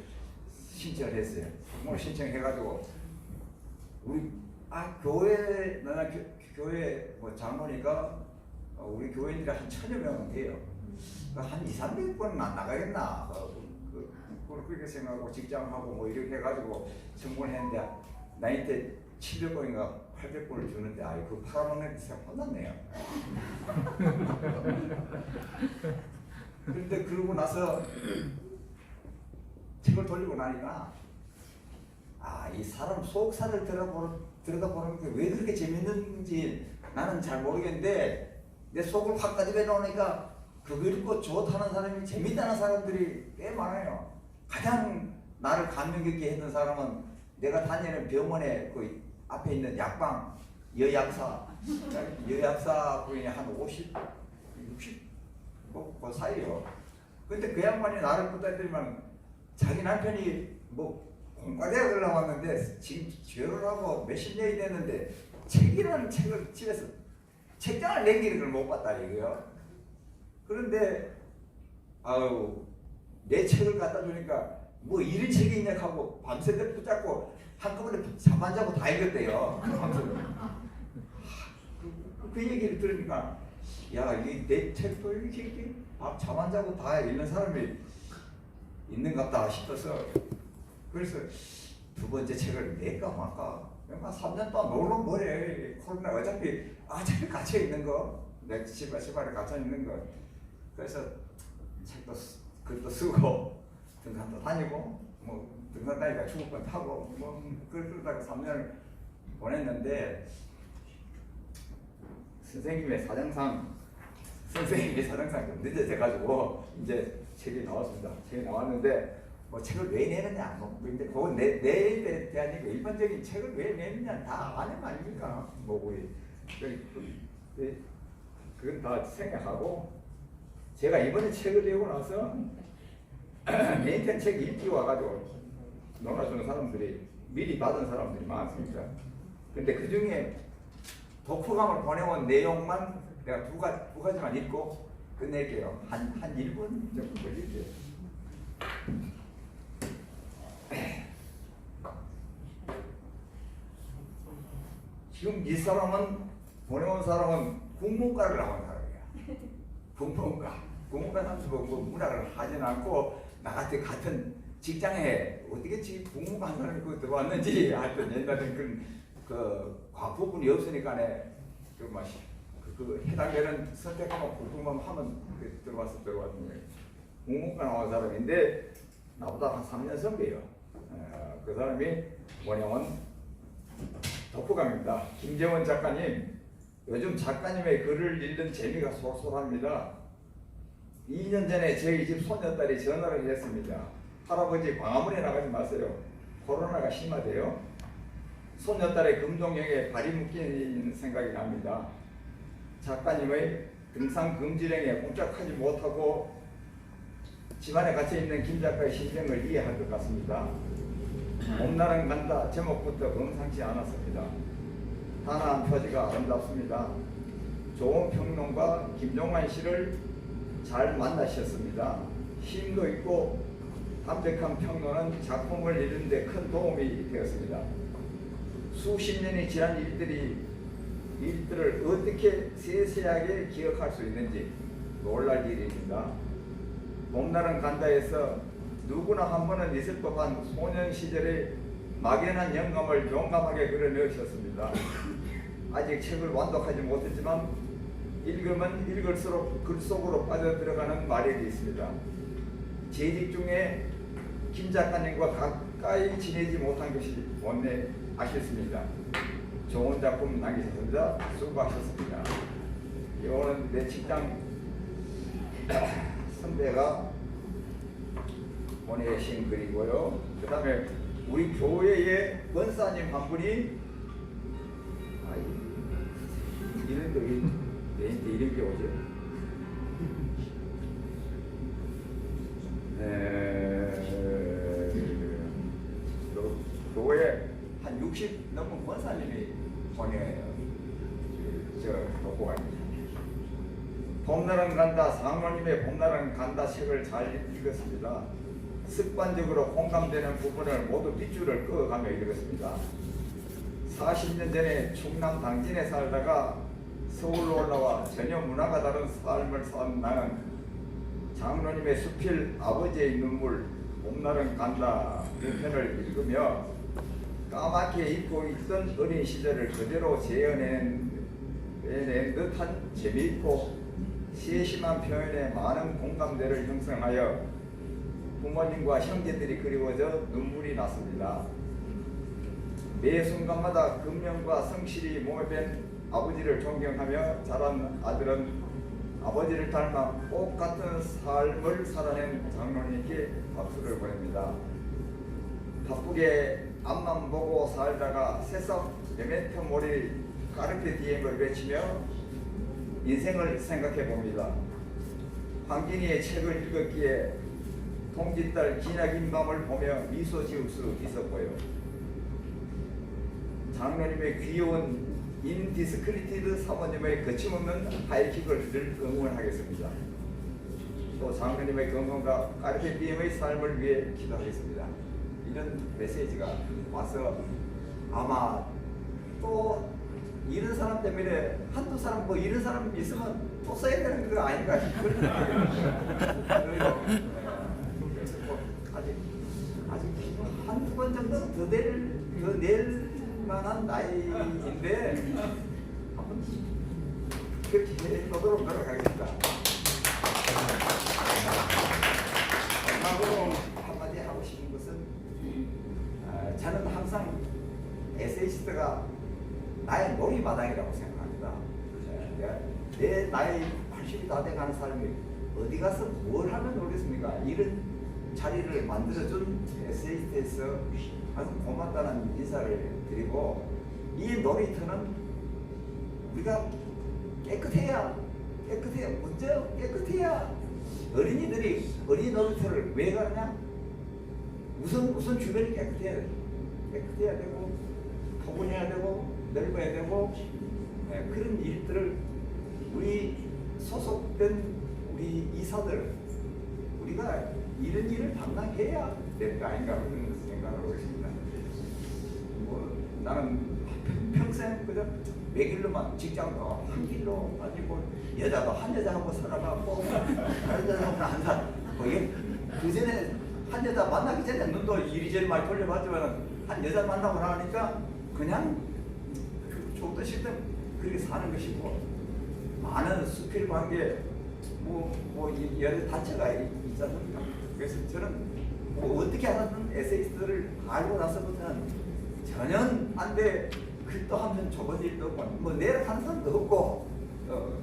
신청을 했어요. 오늘 신청해가지고 우리 교회 나는 교회 뭐 장로니까 우리 교인들이 한 1000여 명은 돼요. 한 200~300권은 안 나가겠나 그렇게 생각하고 직장하고 뭐 이렇게 해가지고 청구를 했는데 나한테 700권인가 800권을 주는데 그 팔아먹는 데 혼났네요. 그런데 그러고 나서 책을 돌리고 나니까 이 사람 속살을 들여다보는 게 왜 그렇게 재밌는지 나는 잘 모르겠는데 내 속을 확 까집어 놓으니까 그거 읽고 좋다는 사람이 재밌다는 사람들이 꽤 많아요. 가장 나를 감명 깊게 했던 사람은 내가 다니는 병원에 그 앞에 있는 약방 여약사 분이 한 50, 60 그 사이요. 근데 그 양반이 나를 붙들더니만 자기 남편이 뭐 공과대학을 나왔는데 지금 죄를 하고 몇십 년이 됐는데 책이라는 책을 집에서 책장을 남기는 걸 못 봤다 이거요. 그런데 내 책을 갖다 주니까 뭐 이런 책이 있냐 하고 밤새도록 붙잡고 한꺼번에 잠 안 자고 다 읽었대요. 그 얘기를 들으니까 야, 이 내 책도 이렇게 잠 안 자고 다 읽는 사람이 있는 것 같다 싶어서 그래서 두 번째 책을 낼까 말까. 한 3년 동안 놀러 뭐래. 코로나 어차피 갇혀 있는 거. 내 집안에 갇혀 있는 거. 그래서 책도 글도 쓰고 등산도 다니고 뭐 등산 다니까 중국권 타고 뭐 그러다가 3년을 보냈는데 선생님의 사정상 좀 늦어져가지고 이제 책이 나왔습니다. 책이 나왔는데 뭐 책을 왜 내느냐 근데 그건 내에 대한 일반적인 책을 왜 내느냐 다 아는 거 아닙니까? 뭐 우리 그건 다 생각하고 제가 이번에 책을 내고 나서 메인텐 책 읽기 와가지고 놀아주는 사람들이 미리 받은 사람들이 많습니다. 근데 그 중에 독후감을 보내온 내용만 내가 두 가지만 읽고 끝낼게요. 한 1분 정도 걸릴게요. 지금 이 사람은 보내온 사람은 국문과를 나온 사람이야. 국문과 사람도 뭐 문학을 하진 않고 나 같은 직장에 어떻게 지금 국문과 한 사람이 그 들어왔는지 하여튼 옛날에 그 과부분이 없으니까네 그 해당되는 선택하면 국문만 하면 들어왔는 거예요. 국문과 나온 사람인데 나보다 한 3년 선배예요. 그 사람이 뭐냐면 독후감입니다. 김재원 작가님, 요즘 작가님의 글을 읽는 재미가 쏠쏠합니다. 2년 전에 저희 집 손녀딸이 전화를 했습니다. 할아버지 광화문에 나가지 마세요. 코로나가 심하대요. 손녀딸의 금동영에 발이 묶이는 생각이 납니다. 작가님의 등산 금지령에 꼼짝하지 못하고 집안에 갇혀있는 김 작가의 심정을 이해할 것 같습니다. 봄날은 간다 제목부터 범상치 않았습니다. 단아한 표지가 아름답습니다. 좋은 평론가 김종환 씨를 잘 만나셨습니다. 힘도 있고 담백한 평론은 작품을 이루는 데 큰 도움이 되었습니다. 수십 년이 지난 일들을 어떻게 세세하게 기억할 수 있는지 놀랄 일입니다. 봄날은 간다에서 누구나 한 번은 있을 법한 소년 시절의 막연한 영감을 용감하게 그려내셨습니다. 아직 책을 완독하지 못했지만 읽으면 읽을수록 글 속으로 빠져들어가는 마력이 있습니다. 재직 중에 김 작가님과 가까이 지내지 못한 것이 원래 아쉽습니다. 좋은 작품 남기셨습니다. 수고하셨습니다. 이거는 내 직장 선배가 보내신 글이고요. 그 다음에 우리 교회의 권사님 한 분이 이름도 내한테 이름이 오죠. 교회 한 60 넘은 권사님이 보내요. 저 독후감입니다. 봄날은 간다, 상모님의 봄날은 간다 책을 잘 읽었습니다. 습관적으로 공감되는 부분을 모두 빗줄을 그어가며 읽었습니다. 40년 전에 충남 당진에 살다가 서울로 올라와 전혀 문화가 다른 삶을 산 나는 장로님의 수필 아버지의 눈물 봄날은 간다 그 편을 읽으며 까맣게 잊고 있던 어린 시절을 그대로 재현해낸 듯한 재미있고 세심한 표현에 많은 공감대를 형성하여 부모님과 형제들이 그리워져 눈물이 났습니다. 매 순간마다 근면과 성실히 몸에 밴 아버지를 존경하며 자란 아들은 아버지를 닮아 똑같은 삶을 살아낸 장로님께 박수를 보냅니다. 바쁘게 앞만 보고 살다가 새싹 메멘토 모리 까르페 디엠을 외치며 인생을 생각해 봅니다. 황진이의 책을 읽었기에 동짓달 기나긴 밤을 보며 미소 지을 수 있었고요. 장로님의 귀여운 인디스크리티드 사모님의 거침없는 하이킥을 늘 응원하겠습니다. 또 장로님의 건강과 까르페 디엠의 삶을 위해 기도하겠습니다. 이런 메시지가 와서 아마 또 이런 사람 때문에 한두 사람 뭐 이런 사람 있으면 또 써야 되는 거 아닌가 그런 느낌이에요. 아직 한두 번 정도 더 낼 만한 나이인데 한번 그렇게 해보도록 노력하겠습니다. 마지막으로 한마디 하고 싶은 것은 저는 항상 에세이스트가 나의 놀이마당이라고 생각합니다. 내 나이 80이 다 돼가는 사람이 어디 가서 뭘 하면 놀겠습니까? 이런 자리를 만들어준 에세이스트에서 아주 고맙다는 인사를 드리고 이 놀이터는 우리가 깨끗해야 먼저 깨끗해야 어린이들이 어린이 놀이터를 왜 가느냐? 우선 주변이 깨끗해야 되고 포근해야 되고 넓어야 되고 그런 일들을 우리 소속된 우리 이사들 우리가 이런 일을 담당해야 될 거 아닌가 그런 생각을 하고 있습니다. 뭐 나는 평생 그저 매길로만 직장도 한 길로 아니고 여자도 한 여자하고 살아가고 다른 여자하고는 안 살아. 그 전에 한 여자 만나기 전에 눈도 이리저리 많이 돌려봤지만 한 여자 만나고 나니까 그냥 좋든 싫든 그렇게 사는 것이고 많은 수필 관계 여러 단체가 있지 않습니까? 그래서 저는 뭐 어떻게 하든 에세이스트를 알고 나서부터는 전혀 안 돼. 글도 하면 좁은 일도 없고 뭐 내려가는 사람도 없고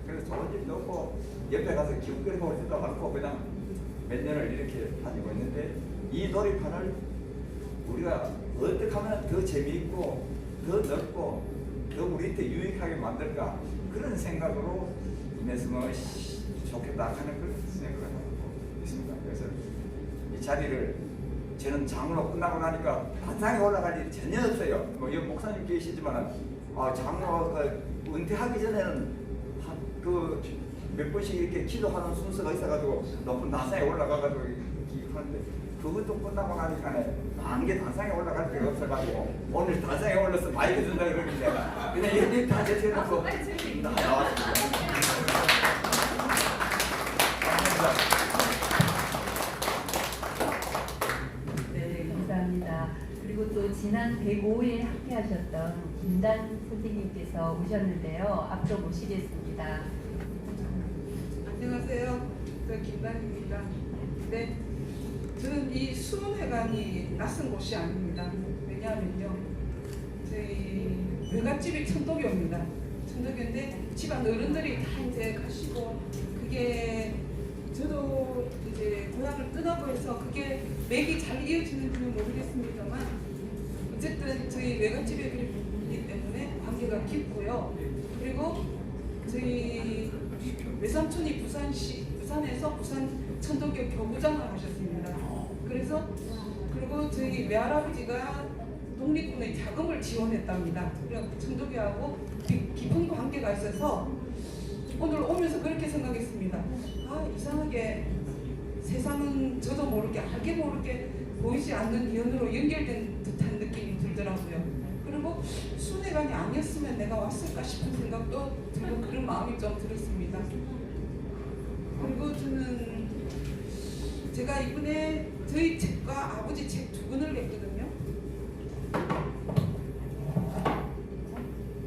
그래서 좁은 일도 없고 옆에 가서 기웃거리고 오지도 않고 그냥 몇 년을 이렇게 다니고 있는데 이 놀이판을 우리가 어떻게 하면 더 재미있고 더 넓고 더 우리한테 유익하게 만들까 그런 생각으로 임했으면 좋겠다 하는 그런 생각을 하고 있습니다. 그래서 이 자리를 저는 장로 끝나고 나니까 단상에 올라갈 일이 전혀 없어요. 뭐 여기 목사님 계시지만 장로가 은퇴하기 전에는 그 몇 번씩 이렇게 기도하는 순서가 있어가지고 높은 단상에 올라가가지고 하는데 그것도 끝나고 나니까 만개 단상에 올라갈 데가 없어가지고 오늘 단상에 올라서 마이크 준다 그러는데 그냥 이렇게 다 제쳐놓고 나왔습니다. 네, 감사합니다. 그리고 또 지난 105일 함께 하셨던 김단 선생님께서 오셨는데요. 앞으로 모시겠습니다. 안녕하세요. 저 김단입니다. 네, 저는 이 수문회관이 낯선 곳이 아닙니다. 왜냐하면요, 저희 외갓집이 천도교입니다. 천도교인데 집안 어른들이 다 이제 가시고 그게 저도 이제 고향을 떠나고 해서 그게 맥이 잘 이어지는지는 모르겠습니다만 어쨌든 저희 외갓집에 그렇기 때문에 관계가 깊고요. 그리고 저희 외삼촌이 부산에서 부산 천도교 교구장을 하셨습니다. 그래서 그리고 저희 외할아버지가 독립군의 자금을 지원했답니다. 그래서 천도교하고 깊은 관계가 있어서 오늘 오면서 그렇게 생각했습니다. 아, 이상하게 세상은 저도 모르게 알게 모르게 보이지 않는 연으로 연결된 듯한 느낌이 들더라고요. 그리고 순회관이 아니었으면 내가 왔을까 싶은 생각도 들고 그런 마음이 좀 들었습니다. 그리고 저는 제가 이번에 저희 책과 아버지 책 두 권을 냈거든요.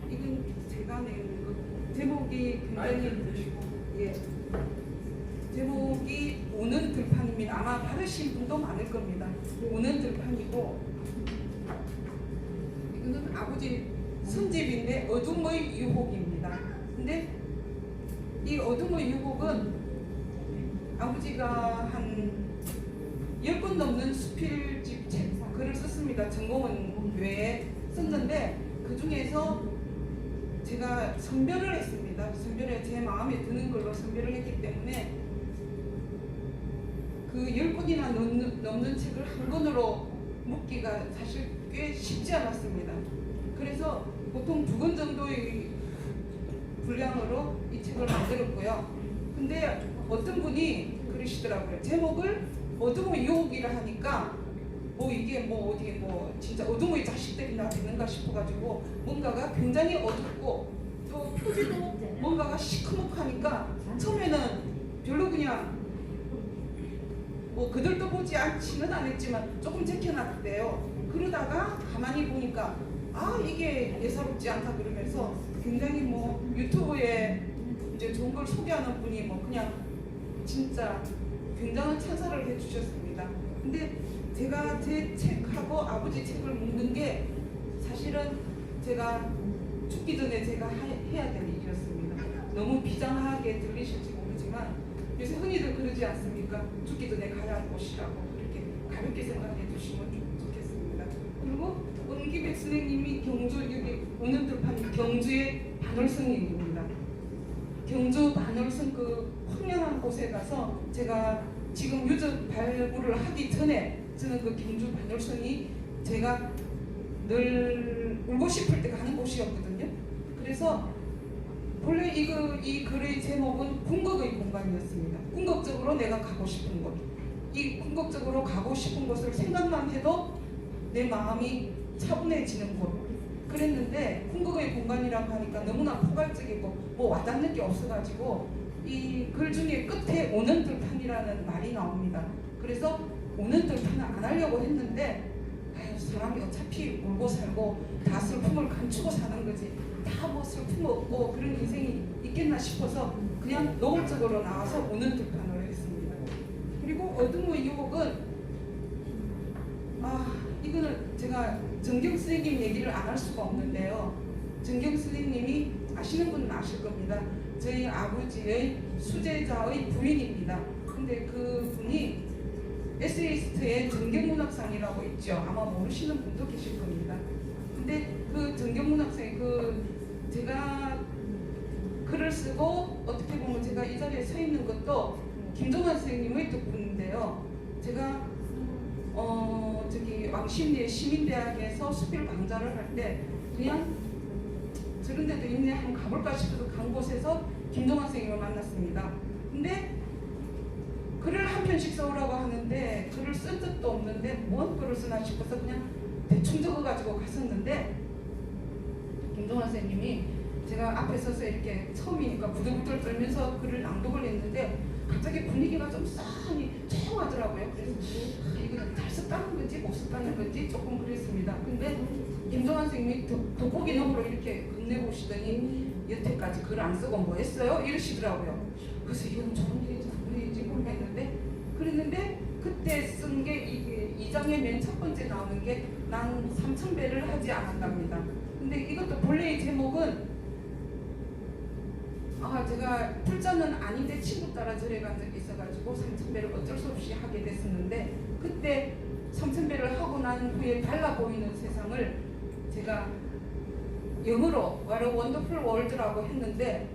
이건 제가 낸 거. 제목이 굉장히 예. 제목이 오는 들판입니다. 아마 받으신 분도 많을 겁니다. 오는 들판이고 이거는 아버지 선집인데 어둠의 유혹입니다. 근데 이 어둠의 유혹은 아버지가 한 10권 넘는 수필집 글을 썼습니다. 전공은 외에 썼는데 그 중에서 제가 선별을 했습니다. 선별에 제 마음에 드는 걸로 선별을 했기 때문에 그 10권이나 넘는 책을 한 권으로 묶기가 사실 꽤 쉽지 않았습니다. 그래서 보통 2권 정도의 분량으로 이 책을 만들었고요. 근데 어떤 분이 그러시더라고요. 제목을 어둠의 유혹이라 하니까 뭐 이게 뭐 어디 뭐 진짜 어둠의 자식들이나 되는가 싶어가지고 뭔가가 굉장히 어둡고 또 표지도 뭔가가 시커멓하니까 처음에는 별로 그냥 뭐 그들도 보지 않지는 않았지만 조금 제껴놨대요. 그러다가 가만히 보니까 아 이게 예사롭지 않다 그러면서 굉장히 뭐 유튜브에 이제 좋은 걸 소개하는 분이 뭐 그냥 진짜 굉장한 찬사를 해주셨습니다. 근데 제가 제 책하고 아버지 책을 묶는 게 사실은 제가 죽기 전에 제가 해야 될 일이었습니다. 너무 비장하게 들리실지 모르지만 요새 흔히들 그러지 않습니까? 죽기 전에 가야 할 곳이라고 그렇게 가볍게 생각해 주시면 좋겠습니다. 그리고 은기백 선생님이 경주 여기 오는 들판이 경주의 반월성님입니다. 경주 반월성 그 황량한 곳에 가서 제가 지금 유적 발굴을 하기 전에 저는 그 경주 반월성이 제가 늘 울고 싶을 때 가는 곳이었거든요. 그래서 본래 이 글의 제목은 궁극의 공간이었습니다. 궁극적으로 내가 가고 싶은 곳. 이 궁극적으로 가고 싶은 곳을 생각만 해도 내 마음이 차분해지는 곳. 그랬는데 궁극의 공간이라고 하니까 너무나 포괄적이고 뭐 와닿는 게 없어가지고 이 글 중에 끝에 오는 들판이라는 말이 나옵니다. 그래서 오는 들판은 안 하려고 했는데 아유, 사람이 어차피 울고 살고 다 슬픔을 감추고 사는 거지 다 뭐 슬픔 없고 그런 인생이 있겠나 싶어서 그냥 노골적으로 나와서 오는 들판으로 했습니다. 그리고 어둠의 유혹은 이거는 제가 정경 선생님 얘기를 안 할 수가 없는데요. 정경 선생님이 아시는 분은 아실 겁니다. 저희 아버지의 수제자의 부인입니다. 근데 그 분이 에세이스트의 정경문학상이라고 있죠. 아마 모르시는 분도 계실 겁니다. 근데 그 정경문학상이 제가 글을 쓰고 어떻게 보면 제가 이 자리에 서 있는 것도 김종환 선생님의 덕분인데요. 제가 저기 왕십리의 시민대학에서 수필 강좌를 할 때 그냥 저런 데도 있네 한번 가볼까 싶어서 간 곳에서 김종환 선생님을 만났습니다. 근데 글을 한 편씩 써오라고 하는데 글을 쓸 뜻도 없는데 뭔 글을 쓰나 싶어서 그냥 대충 적어가지고 갔었는데 김종환 선생님이 제가 앞에 서서 이렇게 처음이니까 부들부들 떨면서 글을 낭독을 했는데 갑자기 분위기가 좀 싸하니 조용하더라고요. 그래서 이거 잘 썼다는 건지 못 썼다는 건지 조금 그랬습니다. 근데 김종환 선생님이 돋보기 너머로 이렇게 건네보시더니 여태까지 글 안 쓰고 뭐 했어요? 이러시더라고요. 그래서 이건 좋은 일인지 나쁜 일인지 모르겠는데 그랬는데 그때 쓴 게 이게 2장의 맨 첫 번째 나오는 게 난 3000배를 하지 않았답니다. 근데 이것도 본래의 제목은 제가 풀자는 아닌데 친구 따라 절에 간 적이 있어가지고 3000배를 어쩔 수 없이 하게 됐었는데 그때 3000배를 하고 난 후에 달라 보이는 세상을 제가 영어로 What a Wonderful World라고 했는데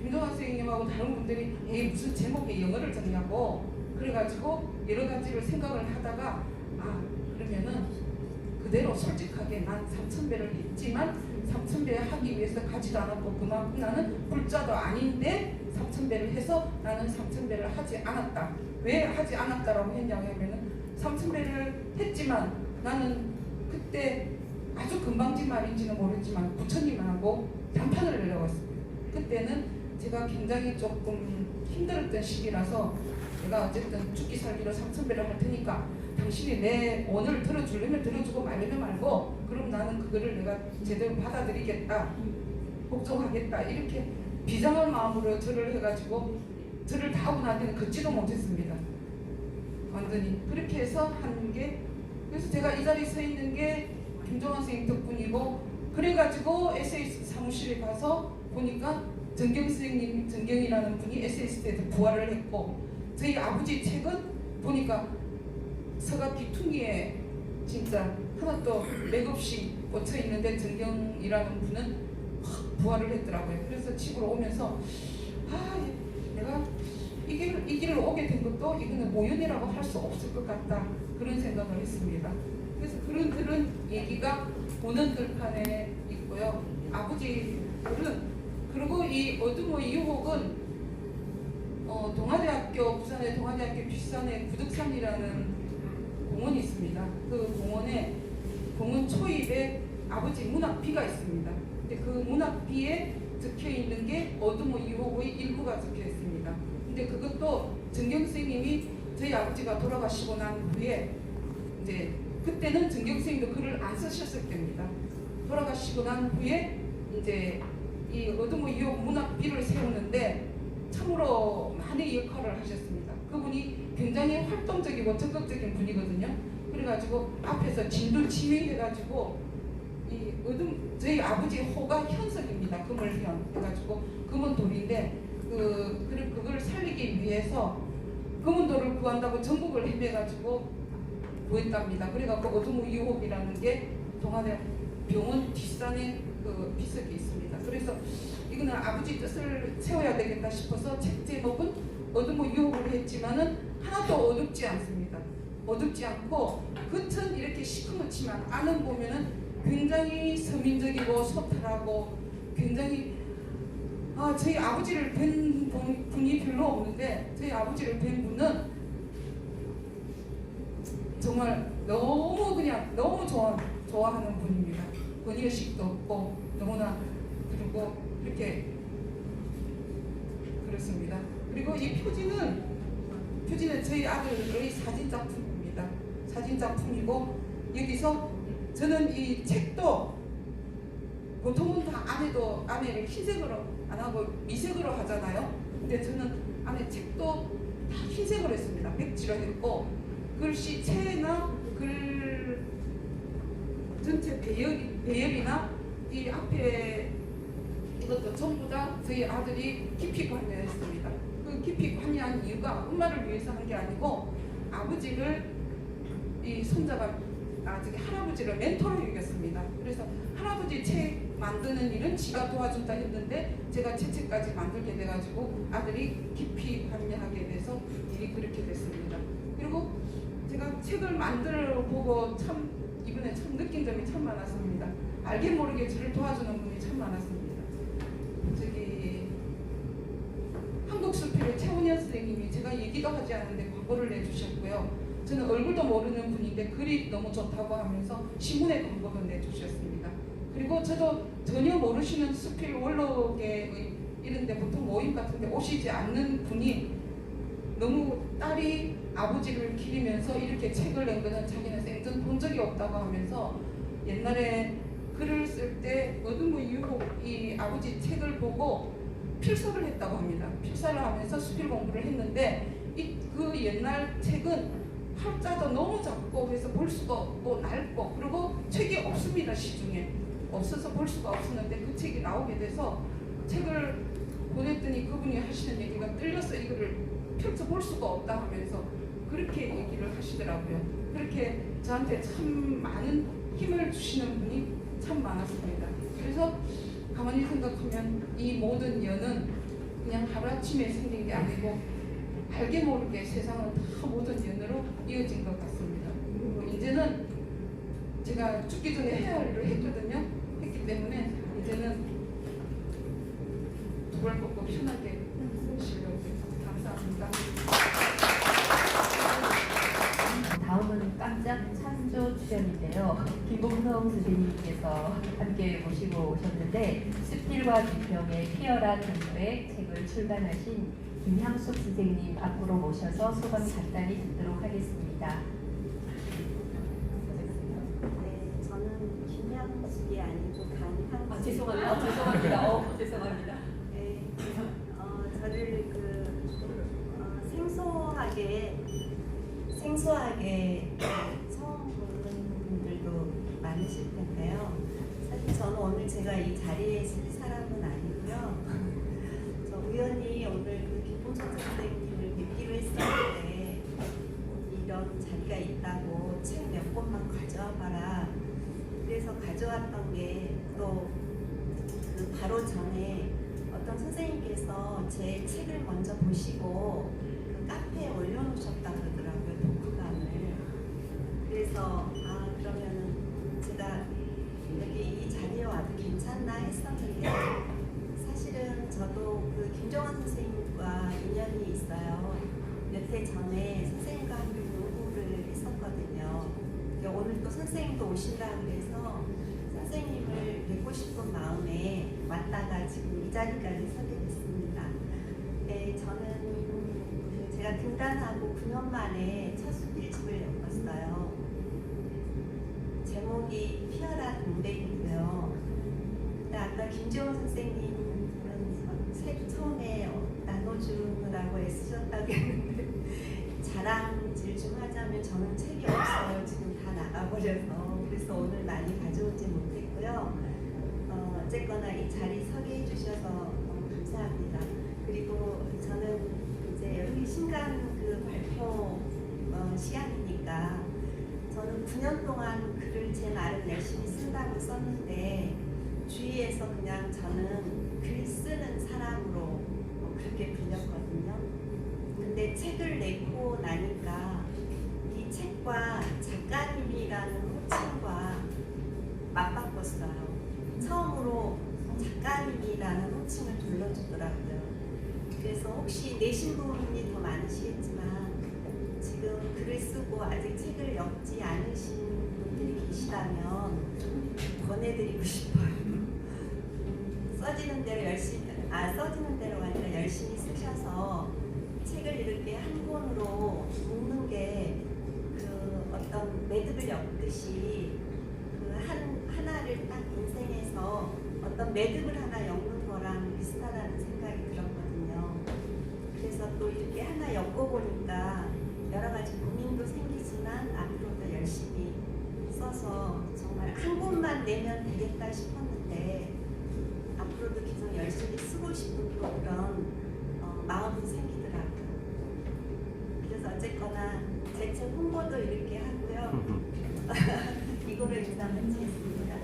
김종환 선생님하고 다른 분들이 무슨 제목에 영어를 적냐고 그래가지고 여러 가지를 생각을 하다가 그러면은 그 그대로 솔직하게 난 3,000배를 했지만 3,000배 하기 위해서 가지도 않았고 그만큼 나는 불자도 아닌데 3,000배를 해서 나는 3,000배를 하지 않았다. 왜 하지 않았다라고 했냐면은 3,000배를 했지만 나는 그때 아주 금방진 말인지는 모르지만 부처님하고 단판을 내려왔습니다. 그때는 제가 굉장히 조금 힘들었던 시기라서 내가 어쨌든 죽기 살기로 3,000배를 할 테니까 당신이 내 원을 들어주려면 들어주고 말려면 말고 그럼 나는 그거를 내가 제대로 받아들이겠다, 복종하겠다 이렇게 비장한 마음으로 절을 해가지고 절을 다 하고 나니까 걷지도 못했습니다. 완전히 그렇게 해서 하는 게, 그래서 제가 이 자리에 서 있는 게 김종환 선생님 덕분이고, 그래가지고 에세이스트 사무실에 가서 보니까 정경 선생님, 정경이라는 분이 에세이스트에서 부활을 했고, 저희 아버지 책은 보니까 서가 귀퉁이에 진짜 하나도 맥없이 꽂혀 있는데 정경이라는 분은 확 부활을 했더라고요. 그래서 집으로 오면서 내가 이 길을 오게 된 것도 이거는 모연이라고 할 수 없을 것 같다, 그런 생각을 했습니다. 그래서 그런 얘기가 본원들판에 있고요. 아버지들은, 그리고 이 어둠의 유혹은 동아대학교, 부산의 동아대학교 뒷산에 구덕산이라는 공원이 있습니다. 그 공원에 공원 초입에 아버지 문학비가 있습니다. 근데 그 문학비에 적혀 있는 게 어둠의 유혹의 일부가 적혀 있습니다. 근데 그것도 정경 선생님이 저희 아버지가 돌아가시고 난 후에, 이제 그때는 정경 선생님도 글을 안 쓰셨을 때입니다. 돌아가시고 난 후에 이제 이 어둠의 유혹 문학비를 세우는데 참으로 많은 역할을 하셨습니다. 그분이 굉장히 활동적이고 적극적인 분이거든요. 그래가지고 앞에서 진두지휘 해가지고 이 어둠, 저희 아버지 호가 현석입니다. 금을현 해가지고 금은돌인데 그걸 살리기 위해서 금은돌을 구한다고 전국을 헤매가지고 구했답니다. 그래갖고 어둠의 유혹이라는 게 동아대 병원 뒷산에 그 비석이 있습니다. 그래서 이거는 아버지 뜻을 채워야 되겠다 싶어서 책 제목은 어둠의 유혹을 했지만은 하나도 어둡지 않습니다. 어둡지 않고 겉은 이렇게 시커멓지만 안은 보면은 굉장히 서민적이고 소탈하고 굉장히 저희 아버지를 뵌 분이 별로 없는데 저희 아버지를 뵌 분은 정말 너무 좋아하는 분입니다. 권위의식도 없고 너무나, 그리고 이렇게 그렇습니다. 그리고 이 표지는 저희 아들의 사진작품입니다. 사진작품이고, 여기서 저는 이 책도 보통은 다 안에를 흰색으로 안 하고 미색으로 하잖아요. 근데 저는 안에 책도 다 흰색으로 했습니다. 백지로 했고, 글씨체나 글 전체 배열이나 이 앞에 이것도 전부 다 저희 아들이 깊이 관여했습니다. 그 깊이 관여한 이유가 엄마를 위해서 한 게 아니고 아버지를, 이 손자가 저기 할아버지를 멘토로 여겼습니다. 그래서 할아버지 책 만드는 일은 지가 도와준다 했는데 제가 제 책까지 만들게 돼가지고 아들이 깊이 관여하게 돼서 일이 그렇게 됐습니다. 그리고 제가 책을 만들어 보고 이번에 참 느낀 점이 참 많았습니다. 알게 모르게 저를 도와주는 분이 참 많았습니다. 저기 한국수필의 최훈현 선생님이 제가 얘기도 하지 않는데 광고를 내주셨고요. 저는 얼굴도 모르는 분인데 글이 너무 좋다고 하면서 신문에 광고도 내주셨습니다. 그리고 저도 전혀 모르시는 수필 원로계의 이런데 보통 모임 같은데 오시지 않는 분이 너무 딸이 아버지를 기리면서 이렇게 책을 낸 거는 자기는 생전 본 적이 없다고 하면서 옛날에 글을 쓸 때 어둠의 유혹 이 아버지 책을 보고 필사를 했다고 합니다. 필사를 하면서 수필 공부를 했는데 그 옛날 책은 팔자도 너무 작고 그래서 볼 수가 없고 낡고, 그리고 책이 없습니다. 시중에 없어서 볼 수가 없었는데 그 책이 나오게 돼서 책을 보냈더니 그분이 하시는 얘기가 떨려서 이거를 펼쳐볼 수가 없다 하면서 그렇게 얘기를 하시더라고요. 그렇게 저한테 참 많은 힘을 주시는 분이 참 많았습니다. 그래서 가만히 생각하면 이 모든 연은 그냥 하루아침에 생긴 게 아니고 알게 모르게 세상은 다 모든 연으로 이어진 것 같습니다. 그리고 이제는 제가 죽기 전에 해야 할 일을 했거든요. 했기 때문에 이제는 두발 뻗고 편하게 쉬려고 감사합니다. 다음은 깜짝 찬조 출연인데요. 김봉성 선생님께서 함께 모시고 오셨는데 수필과 비평의 피어라 전부의 책을 출간하신 김향숙 선생님 앞으로 모셔서 소감 간단히 듣도록 하겠습니다. 네, 저는 김향숙이 아니고 강향숙. 죄송합니다. 죄송합니다. 네, 저를 생소하게 처음 보는 분들도 많으실 텐데요. 사실 저는 오늘 제가 이 자리에 있을 사람은 아니고요. 저 우연히 오늘 그 김봉선 선생님을 뵙기로 했었는데 이런 자리가 있다고 책 몇 권만 가져와 봐라. 그래서 가져왔던 게 또 그 바로 전에 어떤 선생님께서 제 책을 먼저 보시고 그 카페에 올려놓으셨다 그러더라고요, 독후감을. 그래서 그러면은 제가 여기 이 자리에 와도 괜찮나 했었는데 사실은 저도 그 김정환 선생님과 인연이 있어요. 몇 해 전에 선생님과 함께 공부를 했었거든요. 오늘 또 선생님도 오신다 그래서 선생님을 뵙고 싶은 마음에 왔다가 지금 이 자리까지 서게 됐습니다. 네, 저는 제가 등단하고 9년 만에 첫 수필집을 엮었어요. 제목이 피어라 동백이고요. 근데 아까 김재원 선생님은 책 처음에 나눠주느라고 애쓰셨다고 했는데 자랑질 좀 하자면 저는 책이 없어요. 지금 다 나가버려서. 그래서 오늘 많이 가져오지 못했고요. 어쨌거나 이 자리 서게 해주셔서 너무 감사합니다. 그리고 저는 이제 여기 신간 그 발표 시간이니까 저는 9년 동안 글을 제 나름 열심히 쓴다고 썼는데 주위에서 그냥 저는 글 쓰는 사람으로 그렇게 불렸거든요. 근데 책을 내고 나니까 이 책과 작가님이라는 호칭과 맞바꿨어요. 처음으로 작가님이라는 호칭을 불러주더라고요. 그래서 혹시 내신 분이 더 많으시겠지만 지금 글을 쓰고 아직 책을 엮지 않으신 분들이 계시다면 권해드리고 싶어요. 써지는 대로 써지는 대로가 아니라 열심히 쓰셔서 책을 이렇게 한 권으로 묶는 게 그 어떤 매듭을 엮듯이 그 하나를 딱 인생에서 어떤 매듭을 하나 엮는 거랑 비슷하다는 생각이 들었거든요. 그래서 또 이렇게 하나 엮어보니까 여러 가지 고민도 생기지만 앞으로도 열심히 써서 정말 한 권만 내면 되겠다 싶었는데 앞으로도 계속 열심히 쓰고 싶은 또 그런 마음이 생기더라고요. 그래서 어쨌거나 제 책 홍보도 이렇게 하고요. 이거를 인사 마치겠습니다.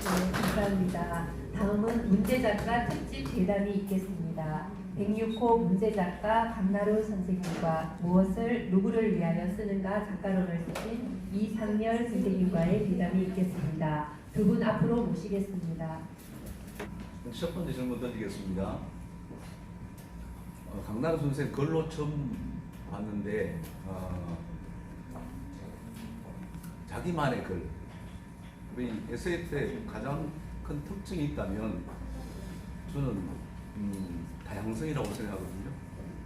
네, 감사합니다. 다음은 문제작가 특집 대담이 있겠습니다. 106호 문제작가 박나루 선생님과 무엇을 누구를 위하여 쓰는가 작가론을 쓰신 이상렬 선생님과의 대담이 있겠습니다. 두 분 앞으로 모시겠습니다. 첫 번째 질문 던지겠습니다. 강나루 선생 글로 처음 봤는데 자기만의 글, 우리 에세이의 가장 큰 특징이 있다면 저는 다양성이라고 생각하거든요.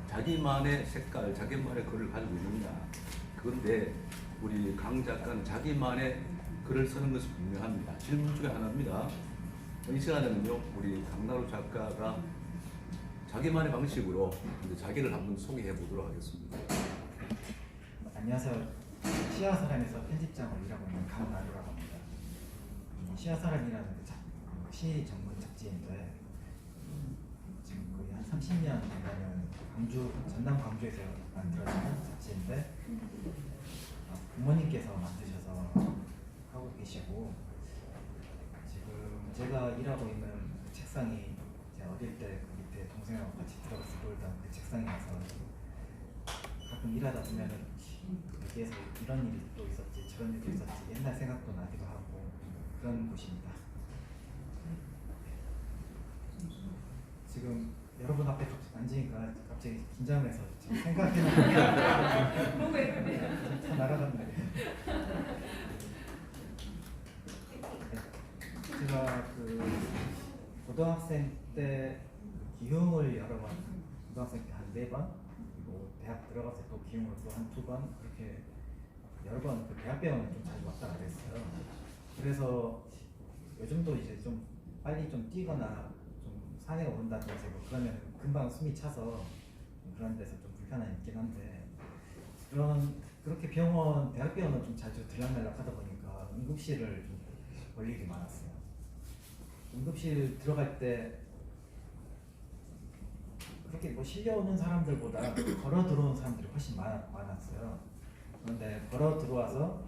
자기만의 색깔, 자기만의 글을 가지고 있느냐. 그런데 우리 강 작가는 자기만의 글을 쓰는 것이 분명합니다. 질문 중에 하나입니다. 이 시간에는요, 우리 강나루 작가가 자기만의 방식으로 자기를 한번 소개해 보도록 하겠습니다. 안녕하세요. 시야사랑에서 편집장으로 일하고 있는 강나루라고 합니다. 시야사랑이라는 시 전문 잡지인데 지금 거의 한 30년 된다는 전남 광주에서 만들어진 잡지인데 부모님께서 만드셔서 하고 계시고 지금 제가 일하고 있는 책상이 제가 어릴 때 그 밑에 동생하고 같이 들어가서 놀던 그 책상이라서 가끔 일하다 보면은 뒤에서 이런 일이 또 있었지 저런 일이 있었지 옛날 생각도 나기도 하고 그런 곳입니다. 지금 여러분 앞에 앉으니까 갑자기 긴장해서 지금 생각해놓는 다 날아갔네. 제가 그 고등학생 때 기흉을 여러 번, 고등학생 때 한 4번, 그리고 대학 들어가서 또 기흉을 또 한 2번 그렇게 여러 번 그 대학병원을 좀 자주 왔다 갔다 했어요. 그래서 요즘도 이제 좀 빨리 좀 뛰거나 좀 산에 오른다든지 뭐 그러면 금방 숨이 차서 그런 데서 좀 불편함이 있긴 한데 그렇게 대학병원을 좀 자주 들락날락 하다 보니까 응급실을 좀 볼 일이 많았어요. 응급실 들어갈 때 그렇게 뭐 실려오는 사람들보다 걸어 들어오는 사람들이 훨씬 많았어요. 그런데 걸어 들어와서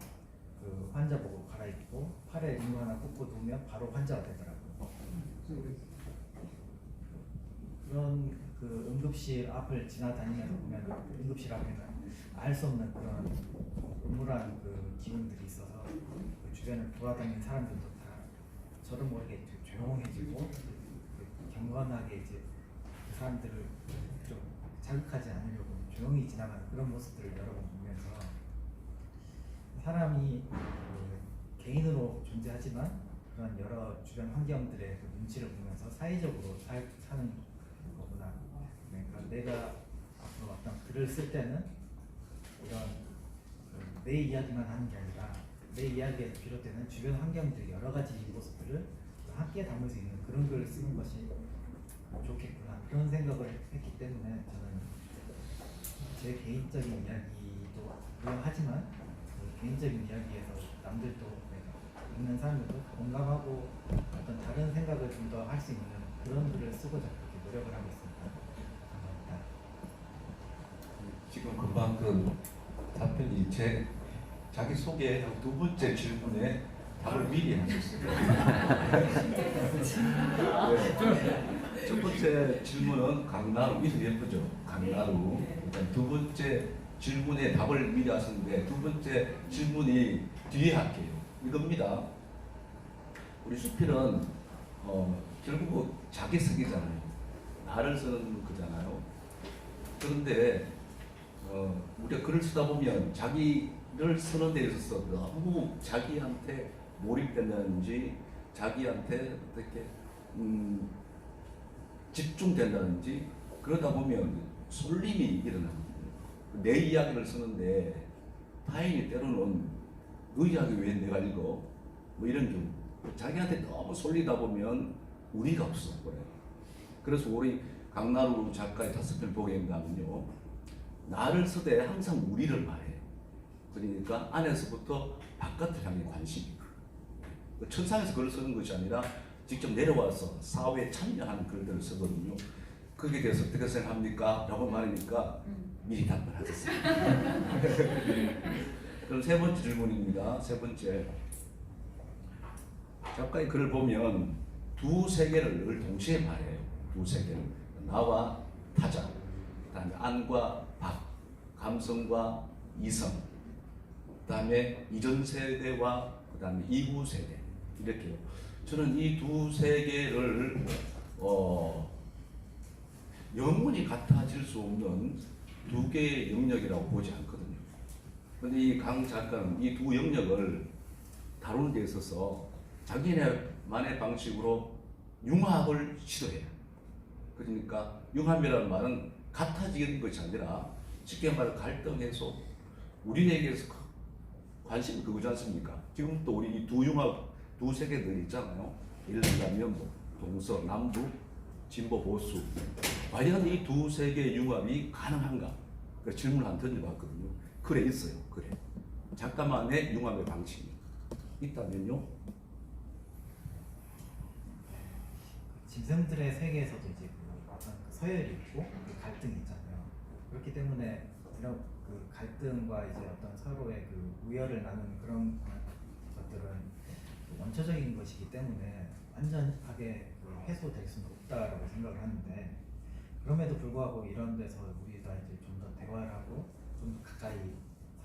그 환자 보고 갈아입고 팔에 링거 하나 꽂고 누우면 바로 환자가 되더라고요. 그런 그 응급실 앞을 지나다니면서 보면 응급실 앞에는 알 수 없는 그런 음울한 그 기운들이 있어서 그 주변을 돌아다니는 사람들도 다 저도 모르게 조용해지고 경건하게 이제 그 사람들을 좀 자극하지 않으려고 조용히 지나가는 그런 모습들을 여러 번 보면서 사람이 그 개인으로 존재하지만 그런 여러 주변 환경들의 그 눈치를 보면서 사회적으로 사는 거구나. 그러니까 내가 앞으로 어떤 글을 쓸 때는 이런 내 이야기만 하는 게 아니라 내 이야기에서 비롯되는 주변 환경들의 여러 가지 모습들을 함께 담을 수 있는 그런 글을 쓰는 것이 좋겠구나 그런 생각을 했기 때문에 저는 제 개인적인 이야기도 하지만 그 개인적인 이야기에서 남들도 읽는 사람들도 공감하고 어떤 다른 생각을 좀 더 할 수 있는 그런 글을 쓰고자 그렇게 노력을 하고 있습니다. 감사합니다. 지금 금방 그 답변이 자기 소개하고 두 번째 질문에 답을 미리 하셨어요. 네. 첫 번째 질문은 강나루, 이름 예쁘죠? 강나루. 두 번째 질문에 답을 미리 하셨는데 두 번째 질문이 뒤에 할게요. 이겁니다. 우리 수필은 결국 자기 쓰기잖아요. 나를 쓰는 거잖아요. 그런데 우리가 글을 쓰다 보면 자기를 쓰는 데 있어서 너무 자기한테 몰입된다든지 자기한테 어떻게 집중된다든지 그러다 보면 쏠림이 일어납니다. 내 이야기를 쓰는데 타인이 때로는 너 이야기 왜 내가 읽어? 뭐 이런 경우 자기한테 너무 쏠리다 보면 우리가 없어 그래. 그래서 우리 강나루 작가의 5편 보겠다면요 나를 쓰되 항상 우리를 말해요. 그러니까 안에서부터 바깥을 향해 관심이 천상에서 글을 쓰는 것이 아니라 직접 내려와서 사회에 참여하는 글들을 쓰거든요. 거기에 대해서 어떻게 생각합니까? 라고 말하니까 미리 답변하셨어요. 그럼 세 번째 질문입니다. 세 번째 작가의 글을 보면 두 세계를 동시에 말해요. 두 세계를 나와 타자, 그다음에 안과 밖, 감성과 이성, 그다음에 이전 세대와 그다음에 이후 세대 이렇게요. 저는 이 두 세계를 영원히 같아질 수 없는 두 개의 영역이라고 보지 않거든요. 그런데 이 강 작가는 이 두 영역을 다루는 데 있어서 자기네만의 방식으로 융합을 시도해요. 그러니까 융합이라는 말은 같아지는 것이 아니라 쉽게 말해 갈등 해소. 우리에게서 관심이 그거지 않습니까? 지금 또 우리 이 두 융합, 두 세계들이 있잖아요. 예를 들자면 뭐 동서, 남북, 진보, 보수. 과연 이 두 세계의 융합이 가능한가? 그 질문을 한 던져봤거든요. 그래 있어요. 그래. 작가만의 융합의 방식이 있다면요. 짐승들의 세계에서도 이제 어떤 서열이 있고 갈등이 있잖아요. 그렇기 때문에 이런 그 갈등과 이제 어떤 서로의 그 우열을 나누는 그런 것들은 원초적인 것이기 때문에 완전하게 해소될 수는 없다라고 생각을 하는데 그럼에도 불구하고 이런 데서 우리가 이제 좀 더 대화를 하고 좀 가까이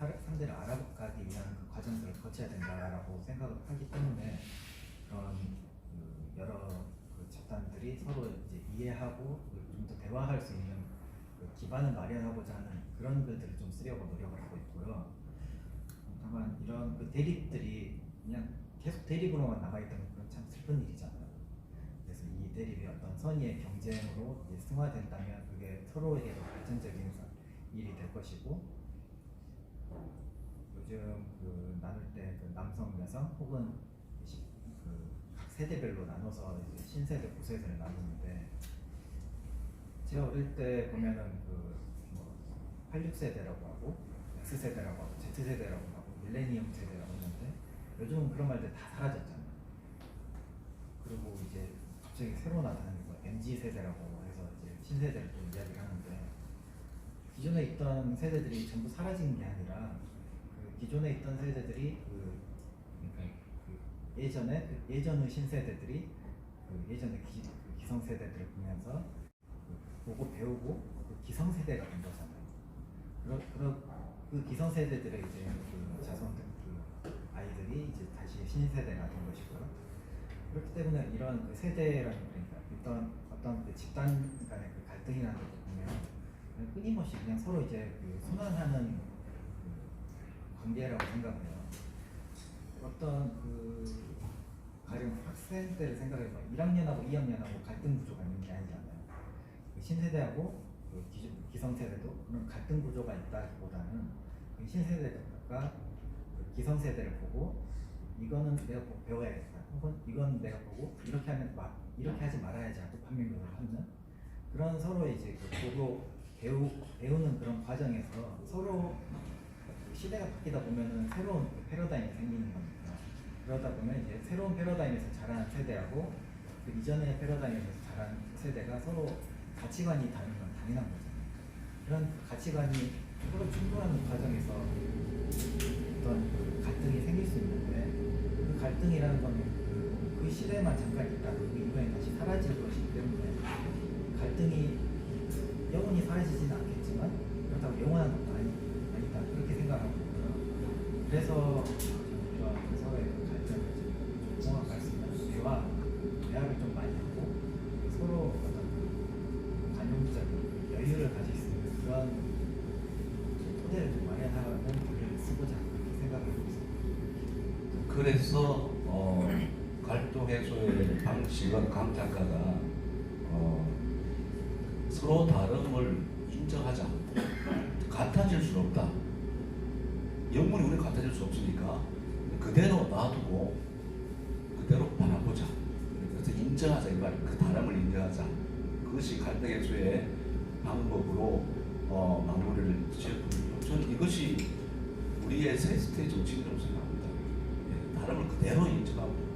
상대를 알아가기 위한 그 과정들을 거쳐야 된다라고 생각을 하기 때문에 그런 그 여러 그 집단들이 서로 이제 이해하고 좀 더 대화할 수 있는 그 기반을 마련하고자 하는 그런 글들을 좀 쓰려고 노력을 하고 있고요. 다만 이런 그 대립들이 그냥 계속 대립으로만 남아있다면 그건 참 슬픈 일이잖아요. 그래서 이 대립이 어떤 선의의 경쟁으로 이제 승화된다면 그게 서로에게도 발전적인 일이 될 것이고, 요즘 그 나눌 때 그 남성, 여성 혹은 각 세대별로 나눠서 이제 신세대, 구세대를 나누는데, 제가 어릴 때 보면은 뭐 86세대라고 하고 X세대라고 하고 Z세대라고 하고 밀레니엄 세대라고 했는데 요즘은 그런 말들 다 사라졌잖아요. 그리고 이제 갑자기 새로 나타나는 거 MZ 세대라고 해서 이제 신세대를 또 이야기를 하는데, 기존에 있던 세대들이 전부 사라진 게 아니라 그 기존에 있던 세대들이 그러니까 예전의 신세대들이 예전의 기성세대들을 보면서 보고 배우고 기성세대가 된 거잖아요. 그 기성세대들의 이제 그 자손들, 그 아이들이 이제 다시 신세대가 된 것이고요. 그렇기 때문에 이런 그 세대라는, 그러니까 어떤 그 집단 간의 그 갈등이라는 것을 보면 끊임없이 그냥 서로 이제 그 순환하는 그 관계라고 생각해요. 어떤 그 가령 학생 때를 생각해봐. 1학년하고 2학년하고 갈등 구조가 있는 게 아니잖아요. 그 신세대하고 그 기성세대도 그런 갈등 구조가 있다기보다는 그 신세대가 그 기성세대를 보고 이거는 내가 배워야겠다, 혹은 이건 내가 보고 이렇게 하지 말아야지 하고 판명을 하는 그런 서로의 이제 그 보고 배우는 그런 과정에서 서로 시대가 바뀌다 보면은 새로운 패러다임이 생기는 겁니다. 그러다 보면 이제 새로운 패러다임에서 자란 세대하고 그 이전의 패러다임에서 자란 세대가 서로 가치관이 다른 건 당연한 거잖아요. 그런 가치관이 서로 충돌하는 과정에서 어떤 그 갈등이 생길 수 있는데, 그 갈등이라는 건 그 시대만 잠깐 있다가 그 이후에 다시 사라질 것이기 때문에 갈등이 영원히 사라지지는 않겠지만 그렇다고 영원한 것도 아니다, 그렇게 생각하고 있고요. 그래서 이런 서로의 갈등을 종합할 수 있는 대화를 좀 많이 하고 서로 어떤 관용적인 여유를 가질 수 있는 그런 토대를 좀 마련하는 글을 쓰고자 그렇게 생각하고 있습니다. 그래서 갈등 해소의 방식은 강 작가가 서로 다름을 인정하자. 같아질 수 없다. 영문이 우리 같아질 수 없으니까 그대로 놔두고 그대로 바라보자. 그래서 인정하자 이 말이에요. 그 다름을 인정하자. 그것이 갈등 해소의 방법으로 마무리를 지었거든요. 저는 이것이 우리의 새 스테이 정치인이라고 생각합니다. 다름을 그대로 인정하고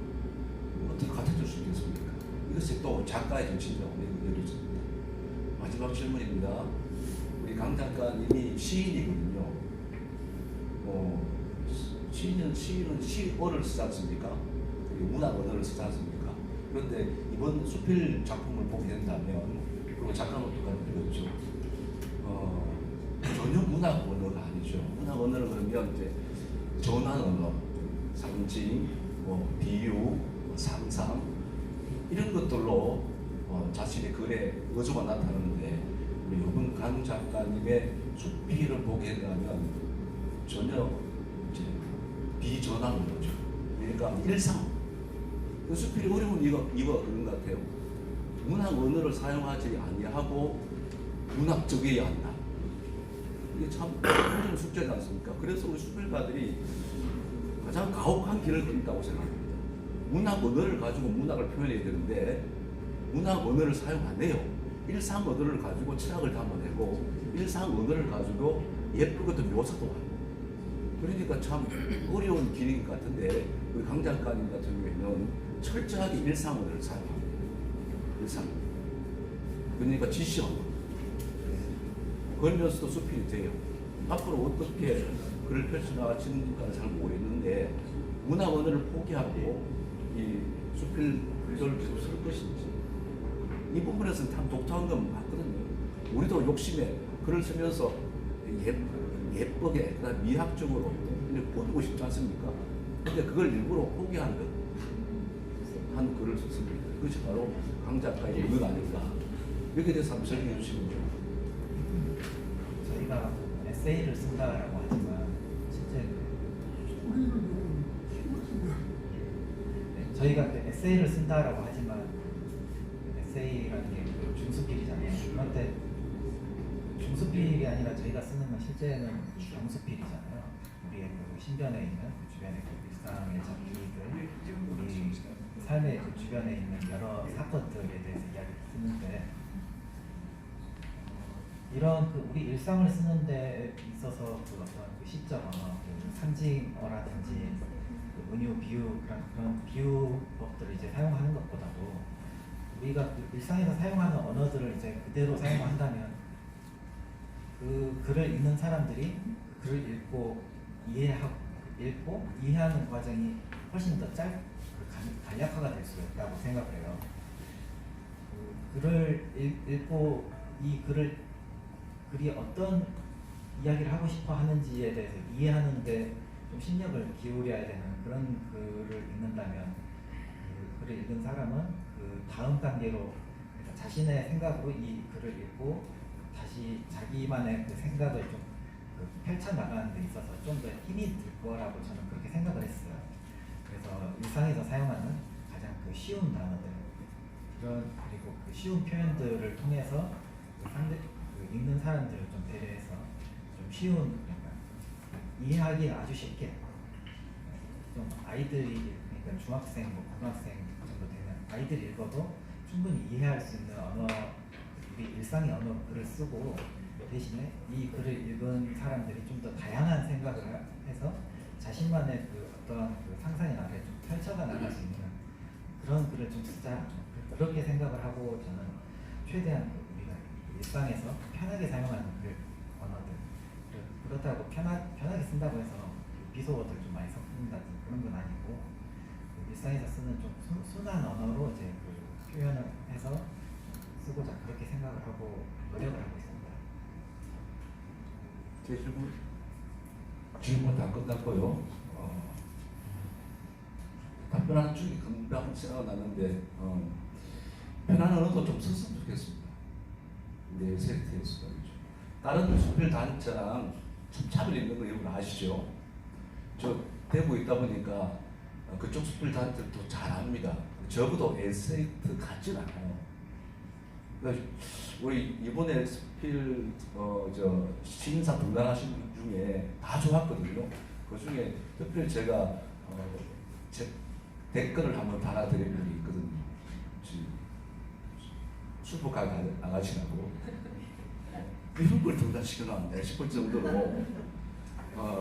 어떻게 같아질 수 있겠습니까? 이것이 또 작가의 정치인이라고 여겨집니다. 마지막 질문입니다. 우리 강 작가님이 시인이거든요. 시인은 시어를 쓰지 않습니까? 문학 언어를 쓰지 않습니까? 그런데 이번 수필 작품을 보게 된다면, 그리고 작가는 어떻게 읽었죠? 전혀 문학 언어가 아니죠. 문학 언어는 그러면 이제 전환 언어, 상징, 비유, 상상 이런 것들로 자신의 글에 어조가 나타나는데, 우리 이번 강 작가님의 수필을 보게 된다면 전혀 이제 비전환인 거죠. 그러니까 일상. 그 수필이 어려운 이유가 그런 것 같아요. 문학 언어를 사용하지 아니하고 문학적이어야 한다. 이게 참 어려운 숙제지 않습니까? 그래서 우리 수필가들이 가장 가혹한 길을 걸린다고 생각합니다. 문학 언어를 가지고 문학을 표현해야 되는데 문학 언어를 사용 안 해요. 일상 언어를 가지고 철학을 담아내고 일상 언어를 가지고 예쁘고도 묘사도 하고, 그러니까 참 어려운 길인 것 같은데 우리 강 작가님 같은 경우에는 철저하게 일상 언어를 사용합니다. 일상. 그러니까 지시 언어. 그러면서도 수필이 돼요. 앞으로 어떻게 글을 펼쳐나가지는지까는 잘 모르겠는데 문학 언어를 포기하고 이 수필 글을 계속 쓸 것인지, 이 부분에서는 참 독특한 건 맞거든요. 우리도 욕심에 글을 쓰면서 예쁘게 그다음 미학적으로 이렇게 꾸미고 싶지 않습니까? 근데 그걸 일부러 포기한 듯 한 글을 썼습니다. 그것이 바로 강 작가의 의도가 아닐까. 이렇게 대해서 한번 설명해 주시면 좀. 저희가 에세이를 쓴다라고 하지만 실제 저희가 에세이를 쓴다라고 하지만 에세이라는 게 중수필이잖아요. 그런데 중수필이 아니라 저희가 쓰는 건 실제는 경수필이잖아요. 우리의 그 신변에 있는 그 주변의 그 일상의 잡기들, 우리 삶의 그 주변에 있는 여러 사건들에 대해서 이야기를 쓰는데 이런 그 우리 일상을 쓰는 데 있어서 그 어떤 그 시적 언어, 그 상징어라든지 그 은유, 비유 그런 비유법들을 이제 사용하는 것보다도 우리가 그 일상에서 사용하는 언어들을 이제 그대로 사용한다면 그 글을 읽는 사람들이 그 글을 읽고 이해하는 과정이 훨씬 더 간략화가 될 수 있다고 생각을 해요. 그 글을 읽고 이 글이 어떤 이야기를 하고 싶어 하는지에 대해서 이해하는데 좀 신경을 기울여야 되는 그런 글을 읽는다면 그 글을 읽은 사람은 그 다음 단계로 그러니까 자신의 생각으로 이 글을 읽고 다시 자기만의 그 생각을 좀 펼쳐나가는 데 있어서 좀 더 힘이 들 거라고 저는 그렇게 생각을 했어요. 그래서 일상에서 사용하는 가장 그 쉬운 단어들 그리고 그 쉬운 표현들을 통해서 그 읽는 사람들을 좀 배려해서 좀 쉬운 그러니까 이해하기 아주 쉽게 좀 아이들이 그러니까 중학생, 고등학생 정도 되는 아이들이 읽어도 충분히 이해할 수 있는 언어 우리 일상의 언어로 글을 쓰고 대신에 이 글을 읽은 사람들이 좀 더 다양한 생각을 해서 자신만의 그 어떤 그 상상의 나래를 좀 펼쳐가 나갈 수 있는 그런 글을 좀 쓰자 그렇게 생각을 하고 저는 최대한 우리가 일상에서 편하게 사용하는 글 언어들 그렇다고 편하게 쓴다고 해서 비속어들 좀 많이 섞는다든지 그런 건 아니고 일상에서 쓰는 좀 순한 언어로 이제 그 표현을 해서 쓰고자 그렇게 생각을 하고 노력을 하고 있습니다. 제 질문 다 끝났고요. 답변하는 중에 금방 생각났는데 편한 언어도 좀 썼으면 좋겠습니다. 내 세트에서 다른 수필 단체랑 참 차별 있는 거 여러분 아시죠? 저 대구에 있다 보니까 그쪽 수필 단체도 잘 압니다. 적어도 에세이트 같진 않아요. 우리 이번에 수필 시인상 등단하신 분 중에 다 좋았거든요. 그 중에 특별히 제가 제 댓글을 한번 달아드린 분이 있거든요. 슈퍼카 아가씨라고 이런 걸 등단시켜놨네 싶을 정도로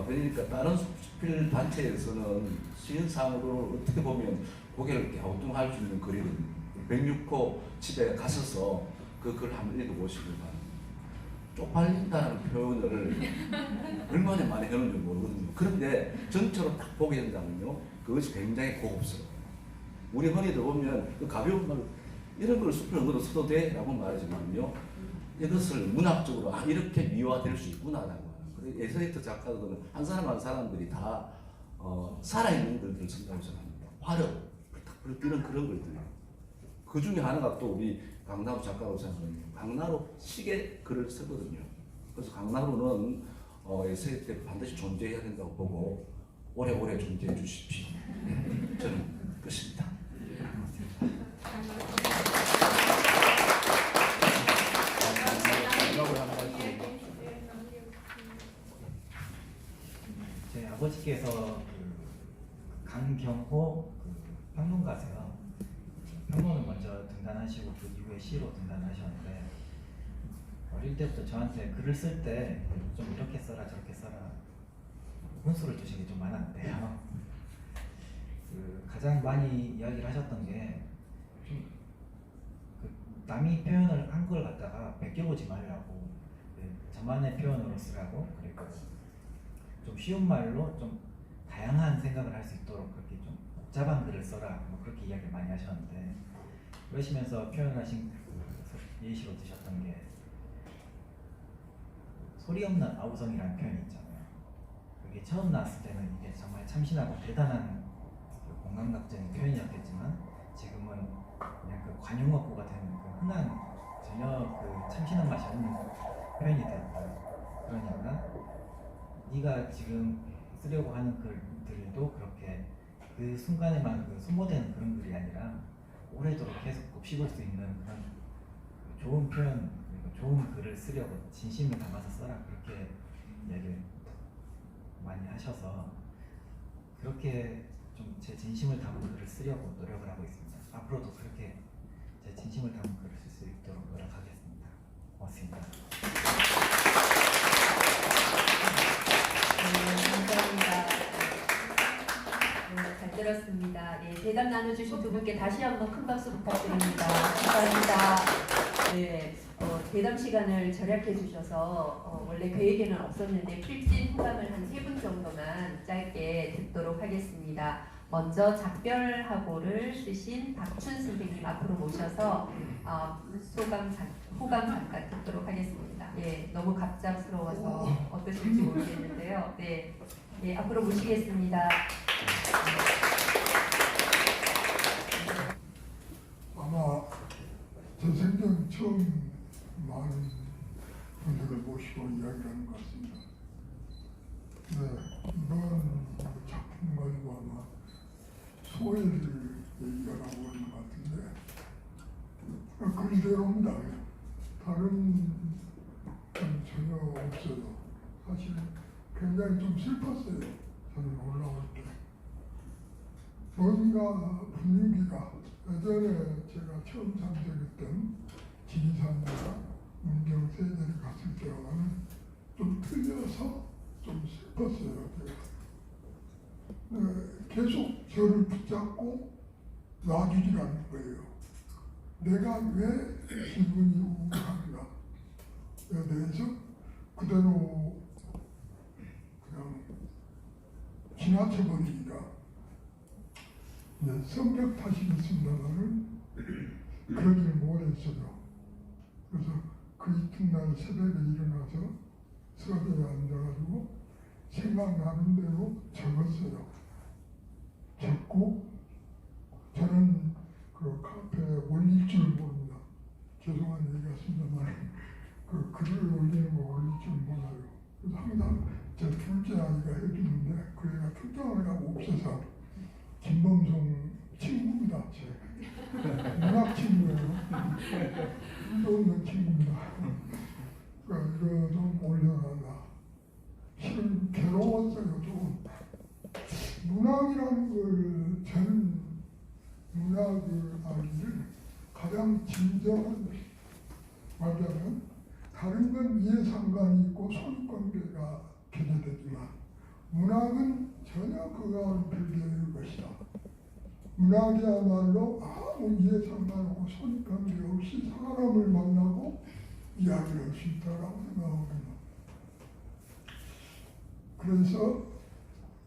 그러니까 다른 수필 단체에서는 시인상으로 어떻게 보면 고개를 갸우뚱할 수 있는 글이거든요. 106호 집에 가셔서 그 글 한번 읽어보시기 바랍니다. 쪽팔린다는 표현을 얼마나 많이 해놓는지 모르거든요. 그런데 전체로 딱 보게 된다면요, 그것이 굉장히 고급스러워요. 우리 흔히들 보면 그 가벼운 말, 이런 걸 수필 언어로 써도 돼? 라고 말하지만요, 이것을 문학적으로 이렇게 미화될 수 있구나라고 하는. 에세이트 작가들은 한 사람 한 사람들이 다 살아있는 글들을 쓴다고 생각합니다. 화력, 이런 그런 글들. 그 중에 하나가 또 우리 강나루 작가라고 생각합니다. 강나루 시계 글을 쓰거든요. 그래서 강나루는 에세이 때 반드시 존재해야 된다고 보고 오래오래 존재해 주십시오. 네, 저는 끝입니다. 제 아버지께서 그 강경호 그 평론가세요. 평론을 먼저 등단하시고 그 이후에 시로 등단하셨는데 어릴 때부터 저한테 글을 쓸 때 좀 이렇게 써라 저렇게 써라 훈수를 두신 게 좀 많았는데요. 그 가장 많이 이야기를 하셨던 게 좀 그 남이 표현을 한 걸 갖다가 베껴보지 말라고 저만의 표현으로 쓰라고 그리고 좀 쉬운 말로 좀 다양한 생각을 할 수 있도록 그렇게 좀 복잡한 글을 써라 뭐 그렇게 이야기를 많이 하셨는데 그러시면서 표현하신 예시로 드셨던 게 소리 없는 아우성이라는 표현이 있잖아요. 그게 처음 나왔을 때는 이게 정말 참신하고 대단한 그 공감각적인 표현이었겠지만 지금은 그냥 그 관용어구가 되는 그 흔한 전혀 그 참신한 맛이 없는 표현이 되었다. 그러니까 네가 지금 쓰려고 하는 글들도 그렇게 그 순간에만 그 소모되는 그런 글이 아니라 오래도록 계속 곱씹을 수 있는 그런 좋은 표현, 그리고 좋은 글을 쓰려고 진심을 담아서 써라 그렇게 얘기를 많이 하셔서 그렇게 좀 제 진심을 담은 글을 쓰려고 노력을 하고 있습니다. 앞으로도 그렇게 제 진심을 담은 글을 쓸 수 있도록 노력하겠습니다. 고맙습니다. 감사합니다. 잘 들었습니다. 대답 나눠주신 두 분께 다시 한번 큰 박수 부탁드립니다. 감사합니다. 네, 대담 시간을 절약해 주셔서 원래 계획에는 없었는데 필진 후감을 한 3분 정도만 짧게 듣도록 하겠습니다. 먼저 작별하고를 쓰신 박춘 선생님 앞으로 모셔서 호감 잠깐 듣도록 하겠습니다. 너무 갑작스러워서 어떠실지 모르겠는데요. 앞으로 모시겠습니다. 아마 제 생전 처음 많은 분들을 모시고 이야기를 하는 것 같습니다. 이번 작품 가지고 아마 소외를 얘기하라고 하는 것 같은데 그대로입니다. 다른 건 전혀 없어요. 사실 굉장히 좀 슬펐어요. 저는 올라올 때. 뭔가 분위기가 예전에 제가 처음 참석했던 지리산이나 문경세들이 갔을 때와는 좀 틀려서 좀 슬펐어요. 제가. 계속 저를 붙잡고 놔주질 않는 거예요. 내가 왜 기분이 우울한가에 대해서 그대로 그냥 지나쳐버리니까 성격 탓이 있습니다만은 그러질 못했어요. 그래서 그 이튿날 새벽에 일어나서 서재에 앉아가지고 생각나는 대로 적었어요. 적고 저는 그 카페에 올릴 줄 모릅니다. 죄송한 얘기 같습니다만 그 글을 올리는 거 올릴 줄 몰라요. 그래서 항상 제 둘째 아이가 해주는데 그 애가 출장을 가고 없어서 김범송 친구입니다. 제 문학 친구예요. 일도 없는 친구입니다. 그러니까 이거 좀 올려놔라. 실은 괴로웠어요. 조금. 문학이라는 걸 저는 문학을 알기를 가장 진정한 말하자면 다른 건 이해상관이 있고 소유관계가 개재되지만 문학은 전혀 그거와는 별개의 것이다. 문학이야말로 아무 이해상관 없고 소유관계 없이 사람을 만나고 이야기를 할 수 있다라고 생각합니다. 그래서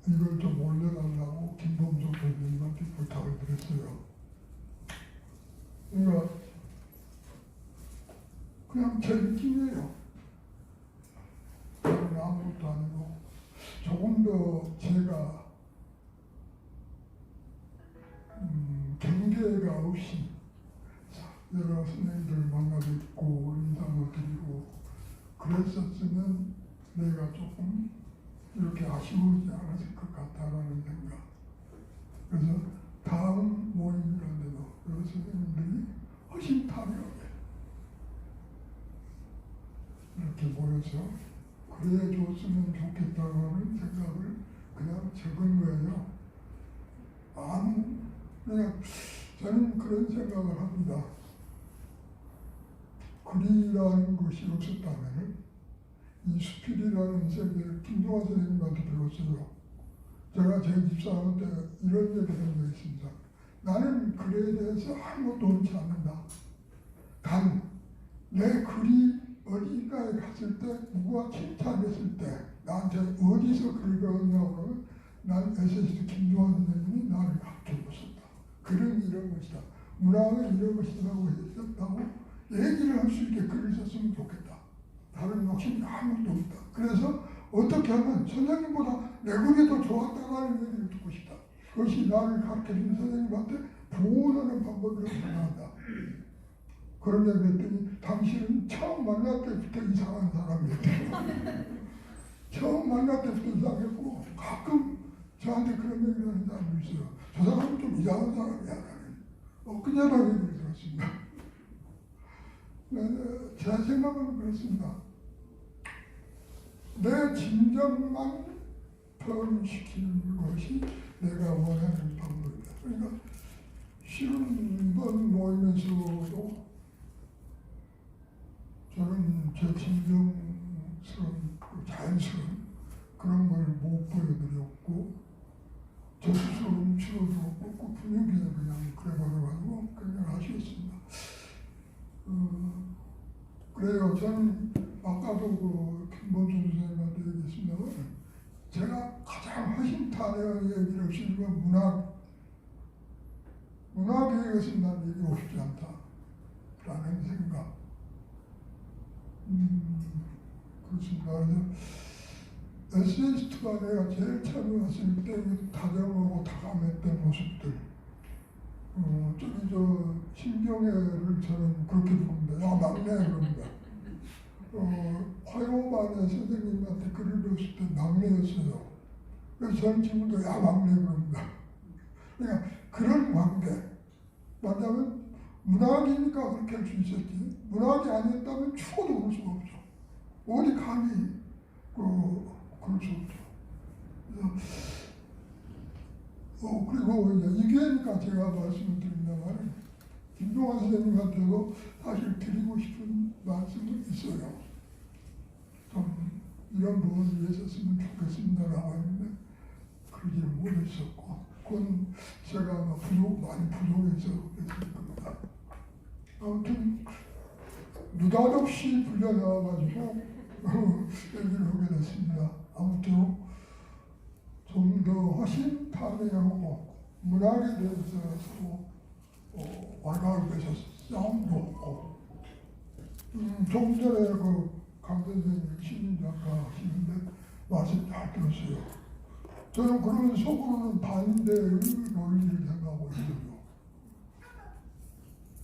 이걸 좀 올려달라고 김범석 선생님한테 부탁을 드렸어요. 그러니까 그냥 제 느낌이에요. 저는 아무것도 아니고 조금 더 제가 경계가 없이 여러 선생님들 만나 뵙고 인사를 드리고 그랬었으면 내가 조금 이렇게 아쉬우지 않았을 것 같다라는 생각. 그래서 다음 모임이라도 여러 선생님들이 허심탄회하게 이렇게 모여서 그래 줬으면 좋겠다는 생각을 그냥 적은 거예요. 그냥 저는 그런 생각을 합니다. 글이라는 것이 없었다면 이 수필이라는 세계를 김동완 선생님한테 배웠어요. 제가 제 집사람 때 이런 얘기를 한 적이 있습니다. 나는 글에 대해서 아무것도 옳지 않는다. 단 내 글이 어디가에 갔을 때 누가 칭찬했을 때 나한테 어디서 글을 배웠냐고 그러면 난 에세이스트 김동완 선생님이 나를 가르쳐줬었다. 글은 이런 것이다. 문학은 이런 것이라고 했었다고 얘기를 할 수 있게 글을 썼으면 좋겠다. 다른 욕심이 아무것도 없다. 그래서 어떻게 하면 선생님보다 내 글이 더 좋았다라는 얘기를 듣고 싶다. 그것이 나를 가르쳐준 선생님한테 보호하는 방법이라고 생각한다. 그런 얘기를 했더니 당신은 처음 만날 때부터 이상한 사람이었대요. 처음 만날 때부터 이상했고 가끔 저한테 그런 얘기를 하는 사람도 있어요. 저 사람은 좀 이상한 사람이야. 나는 그녀랑 얘기를 들었습니다. 제 생각은 그렇습니다. 내 진정만 표현시키는 것이 내가 원하는 방법이다. 그러니까 실은 이번 모임에서도 저는 제 진정스러운 자연스러운 그런 걸 못 보여드렸고 저 스스로 움츠러도 없고 분위기에 그냥 그래버려가지고 그냥 아쉬웠습니다. 그래요. 저는 아까도 김범수 선생님한테 얘기했습니다만 제가 가장 허심탄회한 얘기를 없이 문학에 이것은 난 얘기하고 싶지 않다라는 생각. 그렇습니다. 그래서 에세이스트가 내가 제일 처음에 왔을 때 다정하고 다감했던 모습들 저기 저 심경애를 저는 그렇게 부릅니다. 야 막내 그럽니다. 화요반에 선생님한테 글을 배웠을 때 막내였어요. 그래서 저는 지금도 야 막내 그럽니다. 그러니까 그런 관계 만나면 문학이니까 그렇게 할 수 있었지 문학이 아니었다면 죽어도 그럴 수가 없죠. 어디 감히 그럴 수 없죠. 그리고 이제 이게니까 제가 말씀을 드린다면 김동완 선생님한테도 사실 드리고 싶은 말씀이 있어요. 좀 이런 부분을 위해서 쓰면 좋겠습니다라고 했는데 그러지를 못했었고 그건 제가 많이 부족해서 그랬을 겁니다. 아무튼 느닷없이 불려나와가지고 얘기를 하게 됐습니다. 아무튼 좀 더 허심탄회하고 문학에 대해서 와가지고 싸움도 없고 조금 전에 강 선생님 신인 작가 하시는데 말씀 잘 들었어요. 저는 그런 속으로는 반대의 논리를 생각하고 있어요.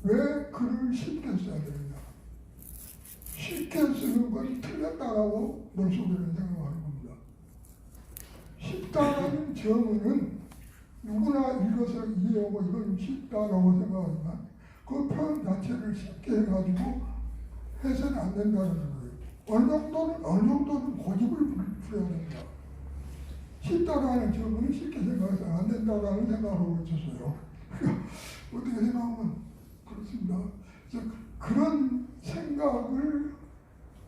왜 글을 쉽게 써야 되느냐. 쉽게 쓰는 건 틀렸다라고 머릿속에는 생각하는 겁니다. 쉽다라는 점은 누구나 읽어서 이해하고 이건 쉽다라고 생각하지만 그 표현 자체를 쉽게 해가지고 해서는 안 된다는 거예요. 어느 정도는 고집을 부려야 된다. 쉽다라는 점은 쉽게 생각해서 안 된다라는 생각을 하고 있었어요. 어떻게 생각하면 그렇습니다. 그런 생각을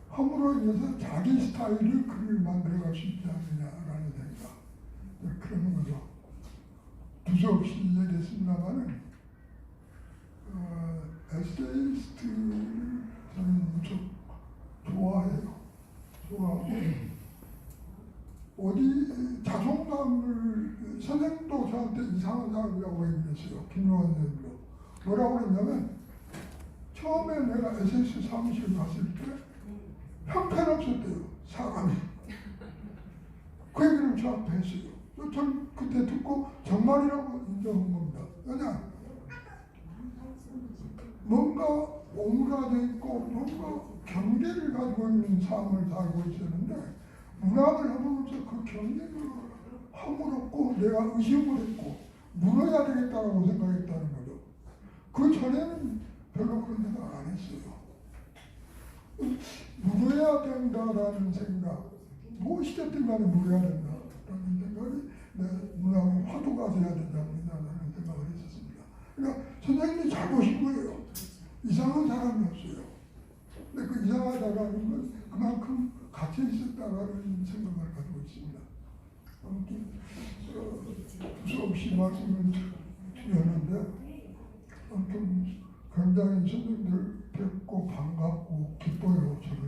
함으로 인해서 자기 스타일의 글을 만들어갈 수 있지 않느냐라는 생각. 그런 거죠. 두서없이 얘기했습니다만은 에세이스트를 저는 무척 좋아해요. 좋아하고 어디 자존감을 선생님도 저한테 이상한 사람이라고 얘기했어요. 김용환 선생님도. 뭐라고 그랬냐면 처음에 내가 에세이스트 사무실 갔을 때 형편없었대요. 사람이. 그 얘기를 저한테 했어요. 전 그때 듣고 정말이라고 인정한 겁니다. 왜냐? 뭔가 오므라져 있고 뭔가 경계를 가지고 있는 삶을 살고 있었는데 문학을 함으로써 그 경계를 허물었고 내가 의심을 했고 물어야 되겠다고 생각했다는 거죠. 그 전에는 별로 그런 생각 안 했어요. 물어야 된다라는 생각, 무엇이든 간에 물어야 된다라는 생각이 내 문학의 화두가 돼야 되지 않느냐라는 생각을 했었습니다. 그러니까 선생님이 잘 보신 거예요. 이상한 사람이었어요. 근데 그 이상하다라는 건 그만큼 갇혀 있었다라는 생각을 가지고 있습니다. 아무튼 수없이 말씀을 드렸는데 아무튼 굉장히 선생님들 뵙고 반갑고 기뻐요. 저는.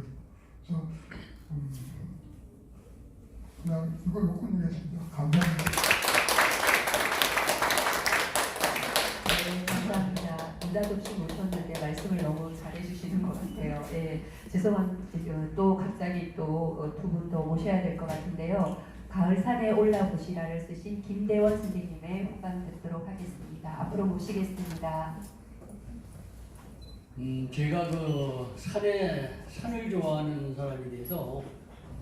그래서 그냥 이걸로 끝내겠습니다. 감사합니다. 네, 감사합니다. 느닷없이 모셨는데 말씀을 너무 잘해주시는 것 같아요. 같아요. 예, 또 갑자기 또 두 분 더 모셔야 될 것 같은데요. 가을산에 올라보시라를 쓰신 김대원 선생님의 후감 듣도록 하겠습니다. 앞으로 모시겠습니다. 제가 그 산을 좋아하는 사람이 돼서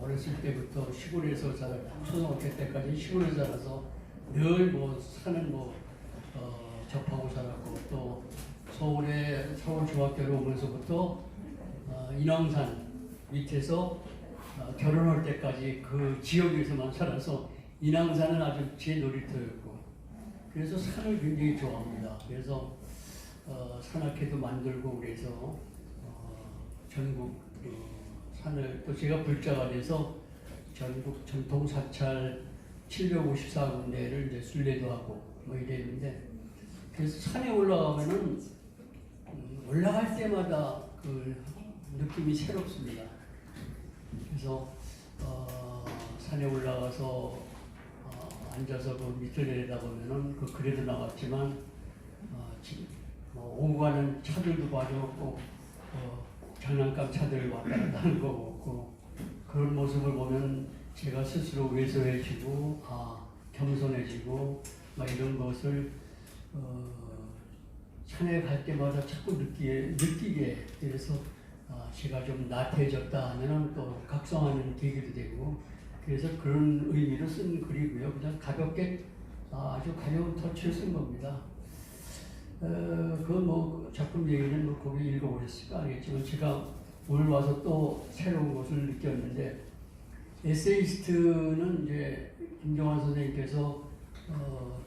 어렸을 때부터 시골에서 초등학교 때까지 시골에 살아서 늘 뭐 산은 접하고 살았고, 또 서울 중학교를 오면서부터 인왕산 밑에서 결혼할 때까지 그 지역에서만 살아서 인왕산은 아주 제 놀이터였고, 그래서 산을 굉장히 좋아합니다. 그래서 산악회도 만들고 그래서 전국 산을, 또 제가 불자가 돼서 전국 전통 사찰 754군데를 이제 순례도 하고 뭐 이랬는데, 그래서 산에 올라가면은 올라갈 때마다 그 느낌이 새롭습니다. 그래서 산에 올라가서 앉아서 그 밑을 내려다보면은 그 글에도 나왔지만 오고 가는 차들도 봐주었고 장난감 차들 왔다 갔다 하는 거 없고, 그런 모습을 보면 제가 스스로 왜소해지고 겸손해지고 막 이런 것을 산에 갈 때마다 자꾸 느끼게 그래서 제가 좀 나태해졌다 하면은 또 각성하는 계기도 되고, 그래서 그런 의미로 쓴 글이고요. 그냥 가볍게 아주 가벼운 터치를 쓴 겁니다. 그 작품 얘기는 거기 읽어보셨을까 알겠지만, 제가 오늘 와서 또 새로운 것을 느꼈는데, 에세이스트는 이제 김정환 선생님께서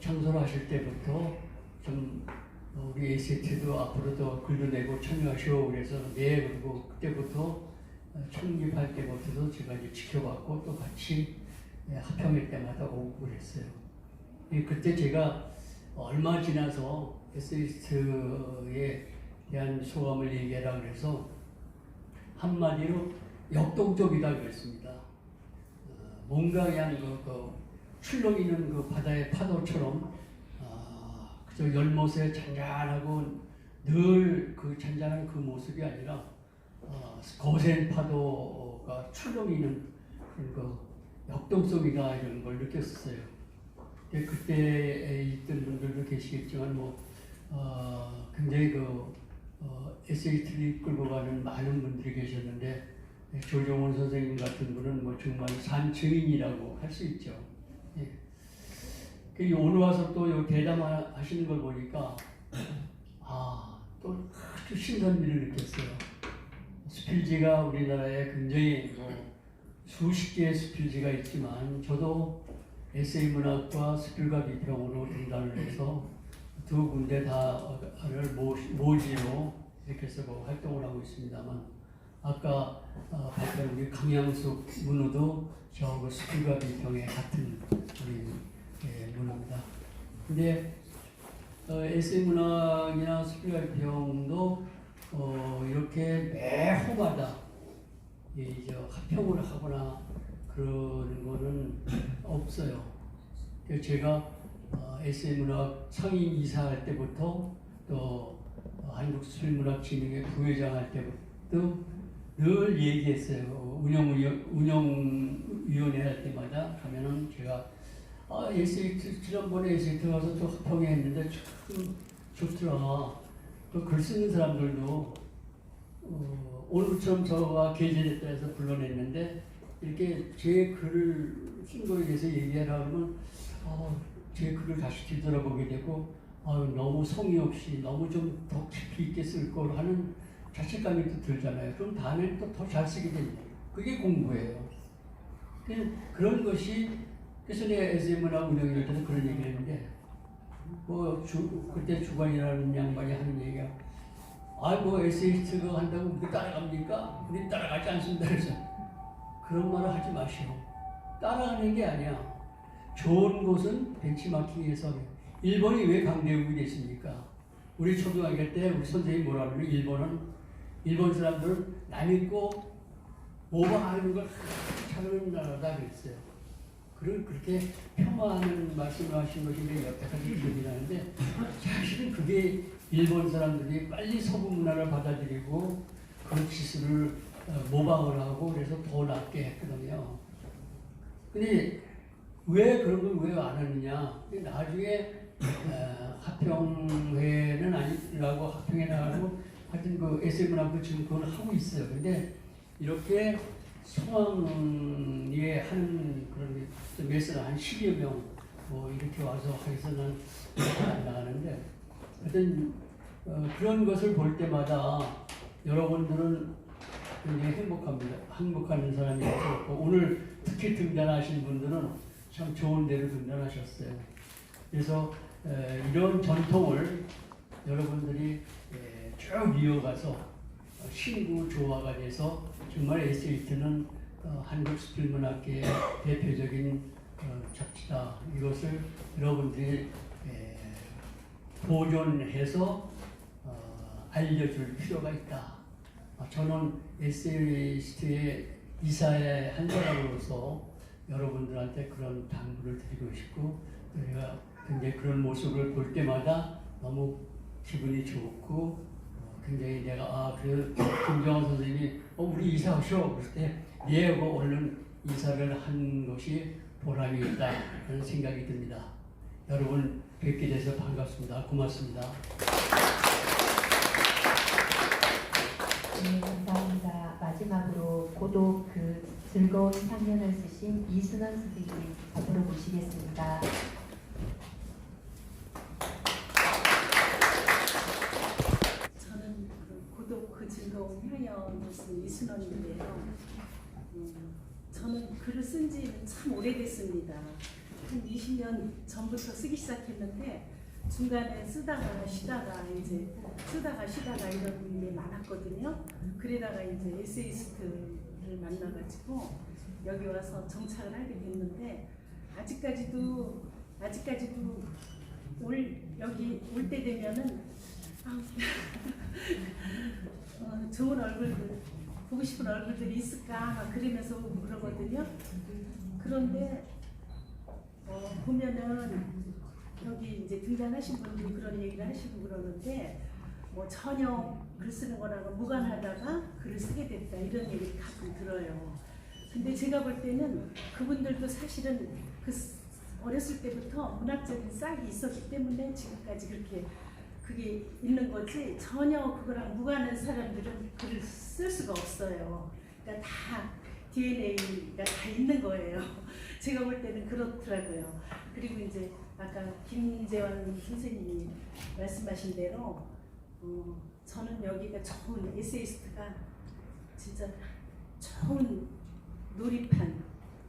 창설하실 때부터 좀 우리 에세이스트도 앞으로도 글도 내고 참여하시오 그래서 그리고 그때부터 창립할 때부터도 제가 이제 지켜봤고, 또 같이 합평회 때마다 오고 그랬어요. 그때 제가 얼마 지나서 에세이스트에 대한 소감을 얘기하라 그래서 한마디로 역동적이다 그랬습니다. 뭔가 그냥 출렁이는 그 바다의 파도처럼 그저 연못에 잔잔하고 늘 그 잔잔한 그 모습이 아니라 거센 파도가 출렁이는 그런 역동성이다 이런 걸 느꼈어요. 그때 있던 분들도 계시겠지만 굉장히 에세이스트를 이끌고 가는 많은 분들이 계셨는데, 조정원 선생님 같은 분은 정말 산증인이라고 할 수 있죠. 예. 오늘 와서 또 대담하시는 걸 보니까 또 아주 신선미를 느꼈어요. 수필지가 우리나라에 굉장히 수십 개의 수필지가 있지만, 저도 에세이 문학과 수필과 비평으로 등단을 해서 두 군데 다를 모지로 이렇게 해서 활동을 하고 있습니다만, 아까 발표한 우리 강양숙 문우도 저 수필과 비평의 같은 우리 문화입니다. 근데 에세이 문학이나 수필과 비평도 이렇게 매 호마다 합평을 하거나 그러는 거는 없어요. 그래서 제가 에세이 문학 상임 이사할 때부터 또 한국수필문학진흥회 부회장 할 때부터 늘 얘기했어요. 운영위원회 할 때마다 가면은 제가 에세이트 지난번에 에세이트 가서 또 합평회 했는데 참 좋더라. 또 글 쓰는 사람들도 오늘처럼 저가 게재됐다 해서 불러냈는데, 이렇게 제 글을 쓴 거에 대해서 얘기하라 하면 제 글을 다시 뒤돌아보게 되고, 너무 성의 없이 너무 좀 더 깊이 있게 쓸 걸 하는 자책감이 또 들잖아요. 그럼 다음에 또 더 잘 쓰게 됩니다. 그게 공부예요. 그런 것이, 그래서 내가 에세이 문학 운영위원회 때도 그런 얘기를 했는데, 그때 주관이라는 양반이 하는 얘기가, 에세이스트가 한다고 우리 따라갑니까? 우리 따라가지 않습니다. 그래서 그런 말을 하지 마시오. 따라가는 게 아니야. 좋은 곳은 벤치마킹에서, 일본이 왜 강대국이 됐습니까? 우리 초등학교 때 우리 선생님이 뭐라 그러면, 일본 사람들은 남 있고 모방하는 걸 잘하는 나라다 그랬어요. 그렇게 폄하하는 말씀을 하신 것이 여태까지 기억이 나는데, 사실은 그게 일본 사람들이 빨리 서구 문화를 받아들이고 그 기술을 모방을 하고 그래서 더 낫게 했거든요. 근데 왜 그런 걸 왜 안 하느냐? 나중에 합평회는 아니라고 합평회 나가고 하여튼 그 SM문학도 지금 그걸 하고 있어요. 근데 이렇게 소망리에 하는 그런 몇 사람 한 10여 명 뭐 이렇게 와서 해서는 안 나가는데 하여튼 그런 것을 볼 때마다 여러분들은 굉장히 행복합니다. 행복한 사람이 있었고 오늘 특히 등단하신 분들은 참 좋은 데로 등단하셨어요. 그래서 이런 전통을 여러분들이 쭉 이어가서 신구 조화가 돼서 정말 SAT는 한국 수필문학계의 대표적인 잡지다. 이것을 여러분들이 보존해서 알려줄 필요가 있다. 저는 에세이스트의 이사의 한 사람으로서 여러분들한테 그런 당부를 드리고 싶고 우리가 굉장히 그런 모습을 볼 때마다 너무 기분이 좋고 굉장히 내가 그래 김정환 선생님이 우리 이사 오셔 그럴 때 하고 얼른 이사를 한 것이 보람이 있다 그런 생각이 듭니다. 여러분 뵙게 돼서 반갑습니다. 고맙습니다. 네, 감사합니다. 마지막으로 고독 그 즐거운 상년을 쓰신 이순원 선생님 앞으로 모시겠습니다. 저는 고독 그 즐거운 향연을 쓴 이순원인데요. 저는 글을 쓴 지는 참 오래됐습니다. 한 20년 전부터 쓰기 시작했는데 중간에 쓰다가 쉬다가 이런 일이 많았거든요. 그러다가 이제 에세이스트를 만나가지고 여기 와서 정착을 하게 됐는데 아직까지도 여기 올 때 되면은 좋은 얼굴들 보고 싶은 얼굴들이 있을까 막 그러면서 오고 그러거든요. 그런데 보면은 여기 이제 등단하신 분들이 그런 얘기를 하시고 그러는데 뭐 전혀 글 쓰는 거랑은 무관하다가 글을 쓰게 됐다 이런 얘기를 가끔 들어요. 근데 제가 볼 때는 그분들도 사실은 그 어렸을 때부터 문학적인 싹이 있었기 때문에 지금까지 그게 있는 거지 전혀 그거랑 무관한 사람들은 글을 쓸 수가 없어요. 그러니까 다 DNA가 다 있는 거예요. 제가 볼 때는 그렇더라고요. 그리고 이제 아까 김재환 선생님이 말씀하신 대로 저는 여기가 좋은 에세이스트가 진짜 좋은 놀이판,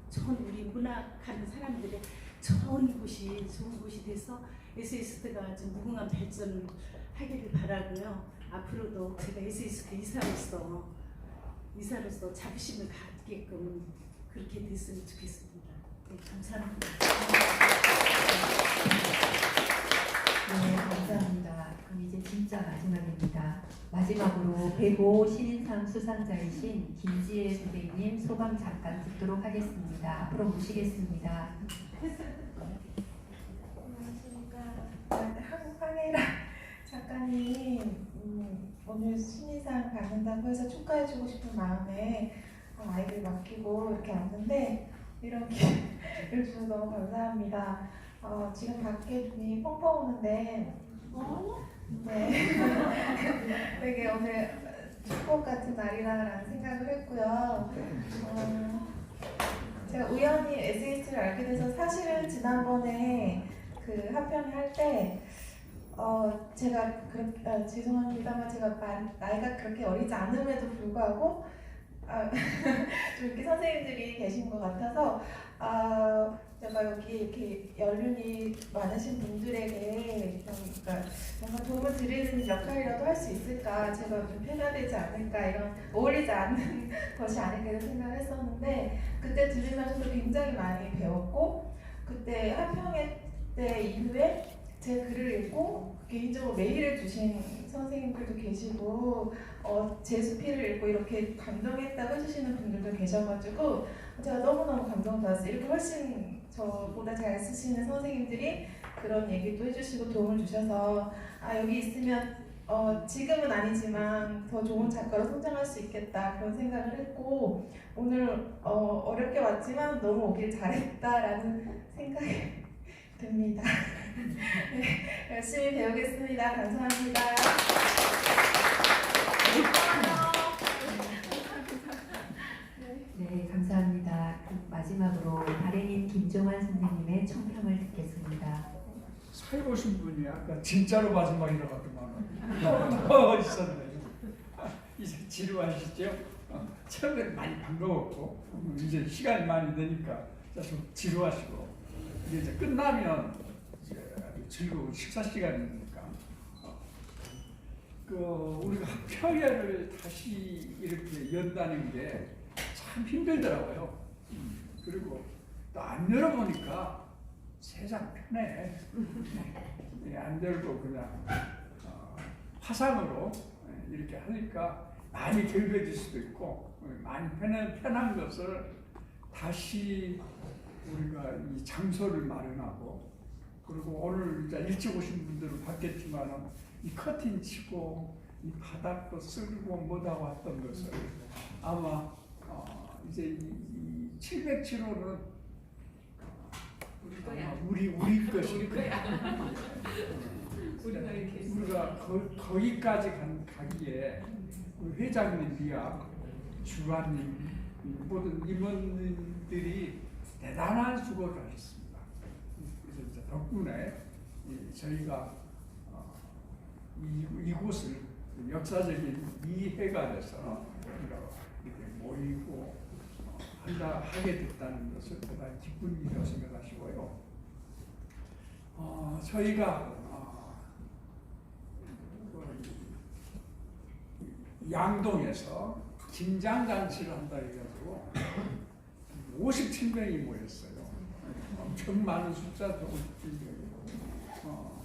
좋은 우리 문학하는 사람들의 좋은 곳이 돼서 에세이스트가 아주 무궁한 발전을 하기를 바라고요. 앞으로도 제가 에세이스트 이사로서 자부심을 갖게끔 그렇게 됐으면 좋겠습니다. 네, 감사합니다. 네, 감사합니다. 그럼 이제 진짜 마지막입니다. 마지막으로 배고 신인상 수상자이신 김지혜 선생님 소감 잠깐 듣도록 하겠습니다. 앞으로 모시겠습니다. 한국 황혜라 작가님 오늘 신인상 받는다고 해서 축하해주고 싶은 마음에 아이를 맡기고 이렇게 왔는데 이런 기회를 주셔서 너무 감사합니다. 지금 밖에 눈이 펑펑 오는데 네. 되게 오늘 축복 같은 날이라는 생각을 했고요. 제가 우연히 에세이스트를 알게 돼서 사실은 지난번에 그 합평을 할 때 제가 죄송합니다만 제가 나이가 그렇게 어리지 않음에도 불구하고 좀 이렇게 선생님들이 계신 것 같아서 제가 여기 이렇게 연륜이 많으신 분들에게 그러니까 뭔가 도움을 드리는 역할이라도 할 수 있을까, 제가 좀 편화되지 않을까, 이런 어울리지 않는 것이 아닐까 이런 생각을 했었는데 그때 들으면서도 굉장히 많이 배웠고 그때 합평회 때 이후에 제 글을 읽고 개인적으로 메일을 주신 선생님들도 계시고 제 수필을 읽고 이렇게 감동했다고 해주시는 분들도 계셔가지고 제가 너무너무 감동받았어요. 이렇게 훨씬 저보다 잘 쓰시는 선생님들이 그런 얘기도 해주시고 도움을 주셔서 여기 있으면 지금은 아니지만 더 좋은 작가로 성장할 수 있겠다 그런 생각을 했고 오늘 어렵게 왔지만 너무 오길 잘했다라는 생각이 듭니다. 네, 열심히 배우겠습니다. 감사합니다. 네, 감사합니다. 마지막으로 발행인 김종환 선생님의 총평을 듣겠습니다. 사회 오신 분이 아까 진짜로 마지막이라고 하더만 또 있었네요. 이제 지루하시죠? 처음에 많이 반가웠고 이제 시간이 많이 되니까 좀 지루하시고 이제 끝나면 이제 아주 즐거운 식사 시간이니까 우리가 학평회를 다시 이렇게 연다는 게 참 힘들더라고요. 그리고 또 안 열어보니까 세상 편해. 안 열고 그냥 화상으로 이렇게 하니까 많이 덜겨질 수도 있고 많이 편한 것을 다시 우리가 이 장소를 마련하고 그리고 오늘 이제 일찍 오신 분들은 봤겠지만 이 커튼 치고 이 바닥도 쓸고 뭐다고 했던 것을 아마 이제 이 707호는 우리 것일 거야. 우리가 거기까지 가기에 우리 회장님이야 주관님 모든 임원들이 대단한 수고를 하셨습니다. 그래서 이제 덕분에 저희가 이곳을 역사적인 이해가 돼서 이렇게 모이고 하게 됐다는 것을 대단히 기쁜 일이라고 생각하시고요. 저희가 양동에서 김장잔치를 한다 해가지고 57명이 모였어요. 엄청 많은 숫자도 57명이고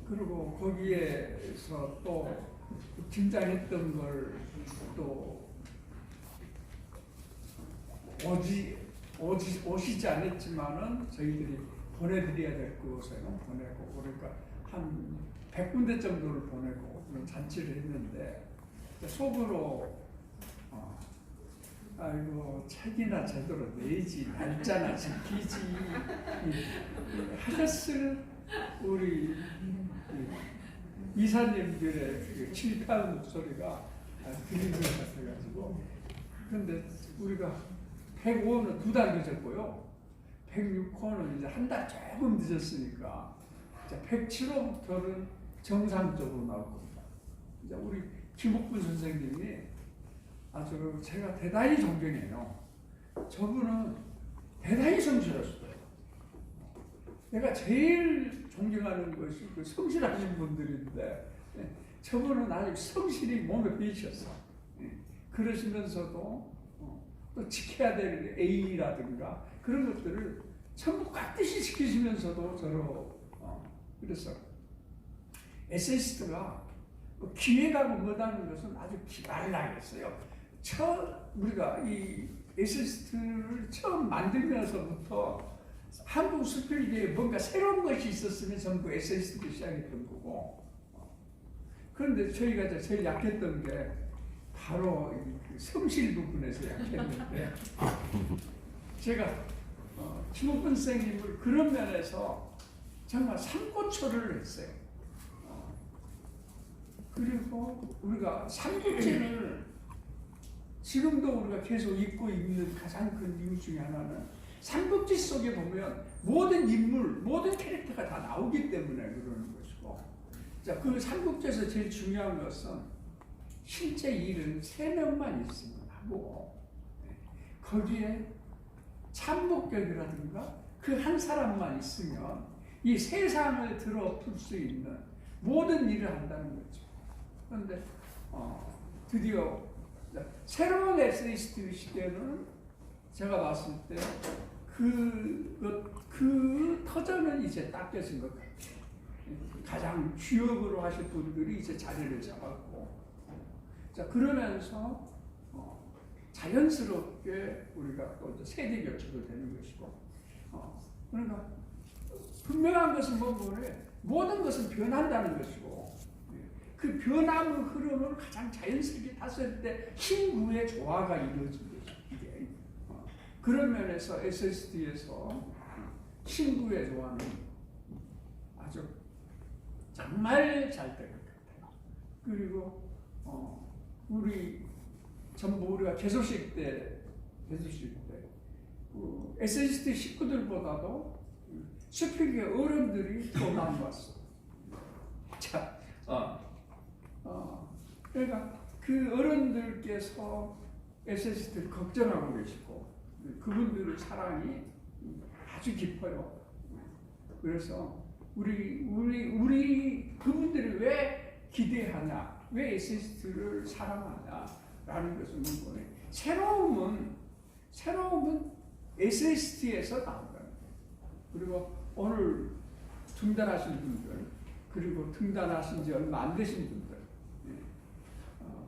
그리고 거기에서 또 김장했던 걸 또 오시지 않았지만은 저희들이 보내드려야 될 곳에 보내고 그러니까 한 100군데 정도를 보내고 그런 잔치를 했는데 속으로 아이고 책이나 제대로 내지 날짜나 지키지 하셨을 우리 이사님들의 실패한 목소리가 들리는 것 같아가지고 근데 우리가 105호는 2달 늦었고요 106호는 이제 한 달 조금 늦었으니까 이제 107호부터는 정상적으로 나올 겁니다. 이제 우리 김옥분 선생님이 아주 제가 대단히 존경해요. 저분은 대단히 성실하시더라고요. 내가 제일 존경하는 것이 그 성실하신 분들인데 저분은 아주 성실히 몸에 배이셨어. 그러시면서도 또 지켜야 될 A라든가 그런 것들을 전부 깍듯이 지키시면서도 저로 그래서 에세이스트가 기획하고 뭐다는 것은 아주 기발나겠어요. 우리가 이 에세이스트를 처음 만들면서부터 한국 수필계에 뭔가 새로운 것이 있었으면 전부 에세이스트를 시작했던 거고 그런데 저희가 이제 제일 약했던 게 바로 이 성실 부분에서 약했는데 제가 김옥분 선생님을 그런 면에서 정말 삼고초를 했어요. 그리고 우리가 삼국지를 지금도 우리가 계속 읽고 있는 가장 큰 이유 중에 하나는 삼국지 속에 보면 모든 인물, 모든 캐릭터가 다 나오기 때문에 그러는 것이고 자, 그 삼국지에서 제일 중요한 것은 실제 일은 3명만 있으면 하고 거기에 참목격이라든가 그 한 사람만 있으면 이 세상을 들어풀 수 있는 모든 일을 한다는 거죠. 그런데 드디어 새로운 에세이스트 시대는 제가 봤을 때 그 터전은 이제 닦여진 것 같아요. 가장 주역으로 하실 분들이 이제 자리를 잡았고 자 그러면서 자연스럽게 우리가 또 세대 교체도 되는 것이고 그러니까 분명한 것은 뭐래 모든 것은 변한다는 것이고 그 변화의 흐름을 가장 자연스럽게 탔을 때 신구의 조화가 이루어진 거죠. 이게. 그런 면에서 SSD에서 신구의 조화는 아주 정말 잘 된 것 같아요. 그리고 우리 전부 우리가 개소식 때 SSD 식구들보다도 수필계 어른들이 더 남았어. 자, 그러니까 그 어른들께서 SSD를 걱정하고 계시고 그분들의 사랑이 아주 깊어요. 그래서 우리 그분들이 왜 기대하냐, 왜 SSD를 사랑하냐라는 것을 묻고는 새로움은 SSD에서 나온다. 그리고 오늘 등단하신 분들, 그리고 등단하신 지 얼마 안 되신 분들,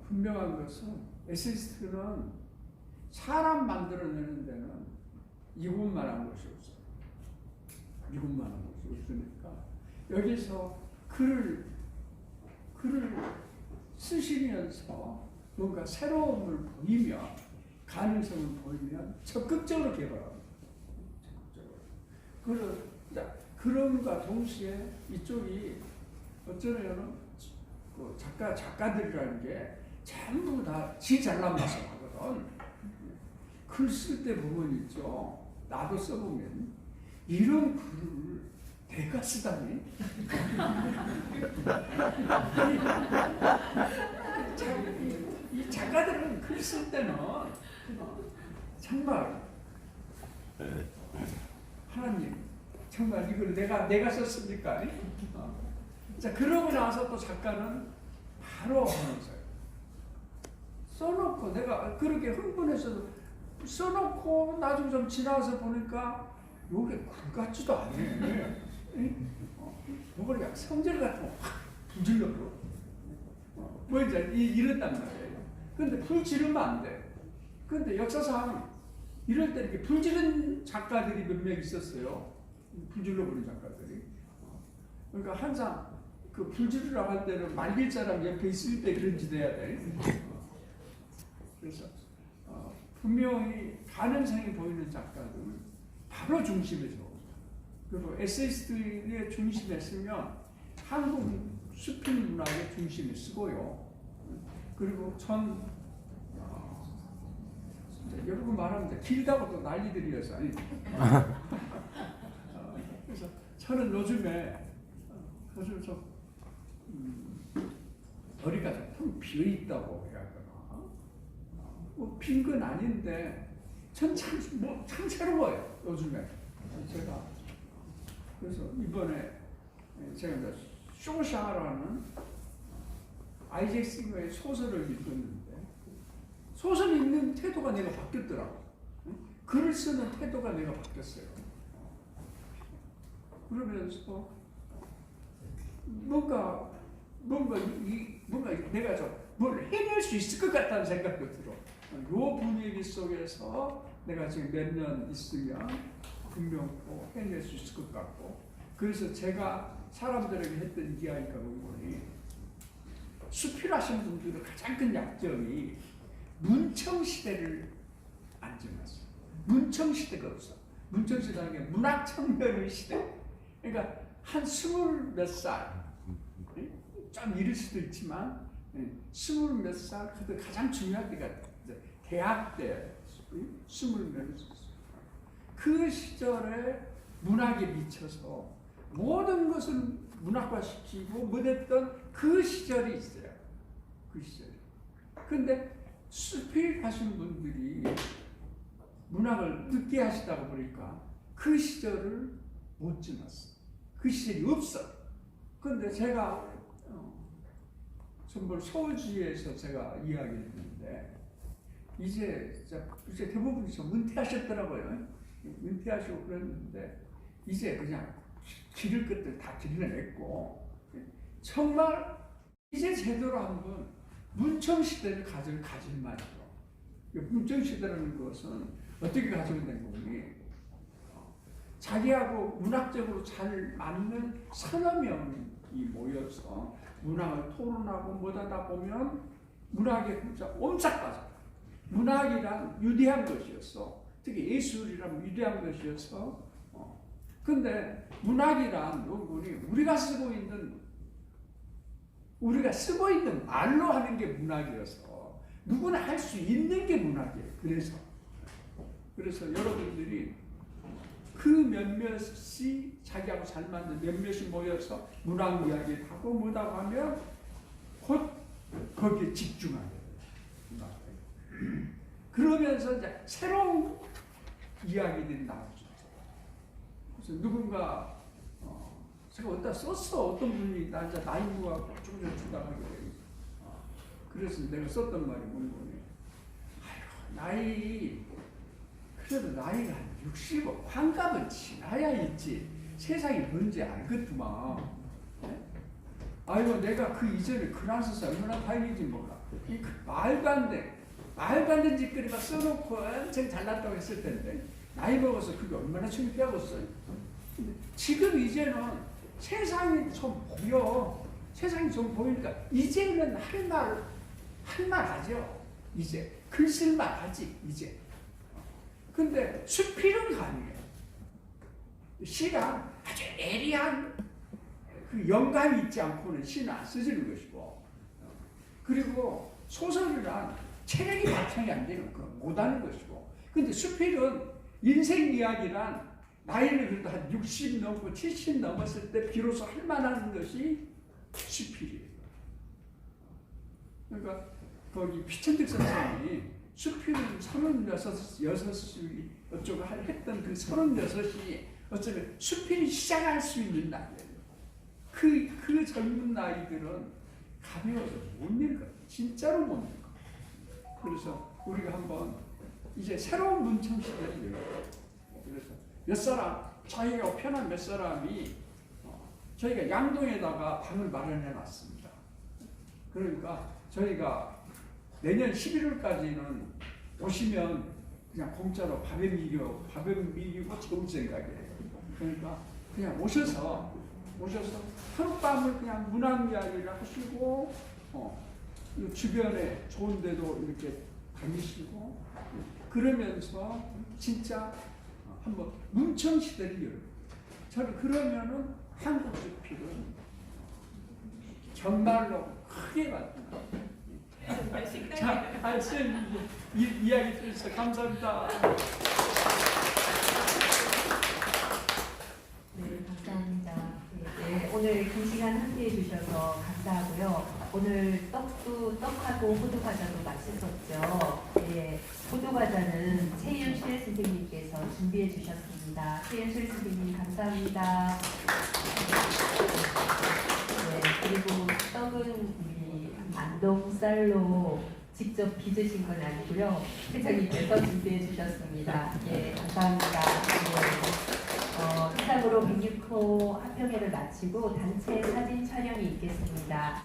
분명한 것은 SSD는 사람 만들어내는 데는 이것만한 것이 없어요. 이것만한 것이 없으니까 여기서 글을 쓰시면서 뭔가 새로움을 보이며 가능성을 보이면 적극적으로 개발합니다. 그럼과 동시에 이쪽이 어쩌면 그 작가들이라는 게 전부 다 지 잘나면서 하거든. 글 쓸 때 보면 있죠. 나도 써보면 이런 글을 내가 쓰다니. 이 작가들은 글 쓸 때는 정말 하나님 정말 이걸 내가 썼습니까? 자 그러고 나서 또 작가는 바로 하는 거예요. 써놓고 내가 그렇게 흥분해서 써놓고 나중에 좀 지나서 보니까 요게 글 같지도 않네. 요걸 약 성질 같은 거 확 불질러버려. 뭐 이제 이런단 말이에요. 근데 불 지르면 안 돼. 근데 역사상 이럴 때 이렇게 불 지른 작가들이 몇 명 있었어요. 불 질러버린 작가들이. 그러니까 항상 그 불 지르라고 할 때는 말릴 사람 옆에 있을 때 그런 짓 해야 돼. 그래서 분명히 가능성이 보이는 작가들은 바로 중심에 서 그리고 SSD의 중심에 쓰면 한국 수필 문학의 중심에 쓰고요. 그리고 여러분 말하면 길다고 또 난리들이어서 그래서 저는 요즘에 좀 머리가 좀 비어 있다고 해야 하나. 빈 건 아닌데 전 참 새로워요 요즘에. 제가 그래서 이번에 제가 이제 쇼샤라는 아이잭 싱어의 소설을 읽었는데 소설 읽는 태도가 내가 바뀌었더라고. 글을 쓰는 태도가 내가 바뀌었어요. 그러면서 뭔가 내가 뭘 해낼 수 있을 것 같다는 생각도 들어. 요 분위기 속에서 내가 지금 몇 년 있으면 분명 또 해낼 수 있을 것 같고, 그래서 제가 사람들에게 했던 이야기가 보니 수필하신 분들의 가장 큰 약점이 문청시대를 안 지났어. 문청시대가 없어. 문청시대라는 게 문학청년의 시대. 그러니까 한 20몇 살, 좀 이를 수도 있지만 20몇 살, 그때 가장 중요한 때가 대학 때 20몇 살. 그 시절에 문학에 미쳐서 모든 것을 문학화시키고 못했던 그 시절이 있어요. 그 시절이. 근데 수필하신 분들이 문학을 늦게 하시다가 보니까 그 시절을 못 지났어. 그 시절이 없어. 근데 제가 전부 서울시에서 제가 이야기를 했는데 이제 대부분이 좀 은퇴하셨더라고요. 은퇴하시고 그랬는데 이제 그냥 기를 것들 다 길러냈고 정말 이제 제대로 한번 문청시대를 가질 말이죠. 문청시대라는 것은 어떻게 가정된 거니? 자기하고 문학적으로 잘 맞는 서너 명 모여서 문학을 토론하고 뭐하다 보면 문학에 진짜 옴싹 빠져. 문학이란 위대한 것이었어. 특히 예술이란 위대한 것이었어. 근데 문학이란 우리가 쓰고 있는 말로 하는 게 문학이어서 누구나 할 수 있는 게 문학이에요. 그래서 여러분들이 그 몇몇이 자기하고 잘 맞는 몇몇이 모여서 문학 이야기를 하고 뭐라고 하면 곧 거기에 집중하게 돼요. 그러면서 이제 새로운 이야기들이 나오죠. 그래서 누군가 제가 어디다 썼어. 어떤 분이 나 이제 나이 먹고 좀 주다가 그래서 내가 썼던 말이 뭔지 나이 그래도 나이가 한 65, 환갑은 지나야 있지. 세상이 뭔지 알겠더만. 네? 아이고 내가 그 이전에 글안 써서 얼마나 다행인지 몰라. 이 말도 안 된 짓거리만 써놓고 엄청 잘났다고 했을 텐데 나이 먹어서 그게 얼마나 창피하겠어요. 근데 지금 이제는 세상이 좀 보여. 세상이 좀 보이니까 이제는 할 말 하죠. 이제 글 쓸 말 하지 이제. 근데 수필은 가능해요. 시가 아주 예리한 그 영감이 있지 않고는 시는 안 쓰지는 것이고, 그리고 소설이란 체력이 바탕이 안 되는 거 못하는 것이고, 근데 수필은 인생 이야기란 나이를 그래도 한 60 넘고 70 넘었을 때 비로소 할 만한 것이 수필이에요. 그러니까 거기 피천득 선생이 수필은 36이 어쩌고 했던 그 36이 어쩌면 수필이 시작할 수 있는 나이예요. 그 젊은 나이들은 가벼워서 못 읽어요. 진짜로 못 읽어요. 그래서 우리가 한번 이제 새로운 문청 시대를 열어요. 그래서 몇 사람, 저희가 편한 몇 사람이 저희가 양동에다가 방을 마련해 놨습니다. 그러니까 저희가 내년 11월까지는 오시면 그냥 공짜로 밥에 미기고 좋을 생각이에요. 그러니까 그냥 오셔서 하룻밤을 그냥 문학 이야기를 하시고 주변에 좋은 데도 이렇게 다니시고 그러면서 진짜 한번 문청 시대를 열어요. 저는 그러면은 한국 수필은 정말로 크게 발전합니다. 자, 선생님 이야기 해주셔서 감사합니다. 네, 감사합니다. 네, 오늘 긴 시간 함께해 주셔서 감사하고요. 오늘 떡하고 호두과자도 맛있었죠. 네, 호두과자는 최윤실 선생님께서 준비해 주셨습니다. 최윤실 선생님 감사합니다. 네, 그리고 떡은 우리 안동 쌀로 직접 빚으신 건 아니고요. 회장님께서 준비해 주셨습니다. 네, 감사합니다. 네. 이상으로 106호 학평회를 마치고 단체 사진 촬영이 있겠습니다.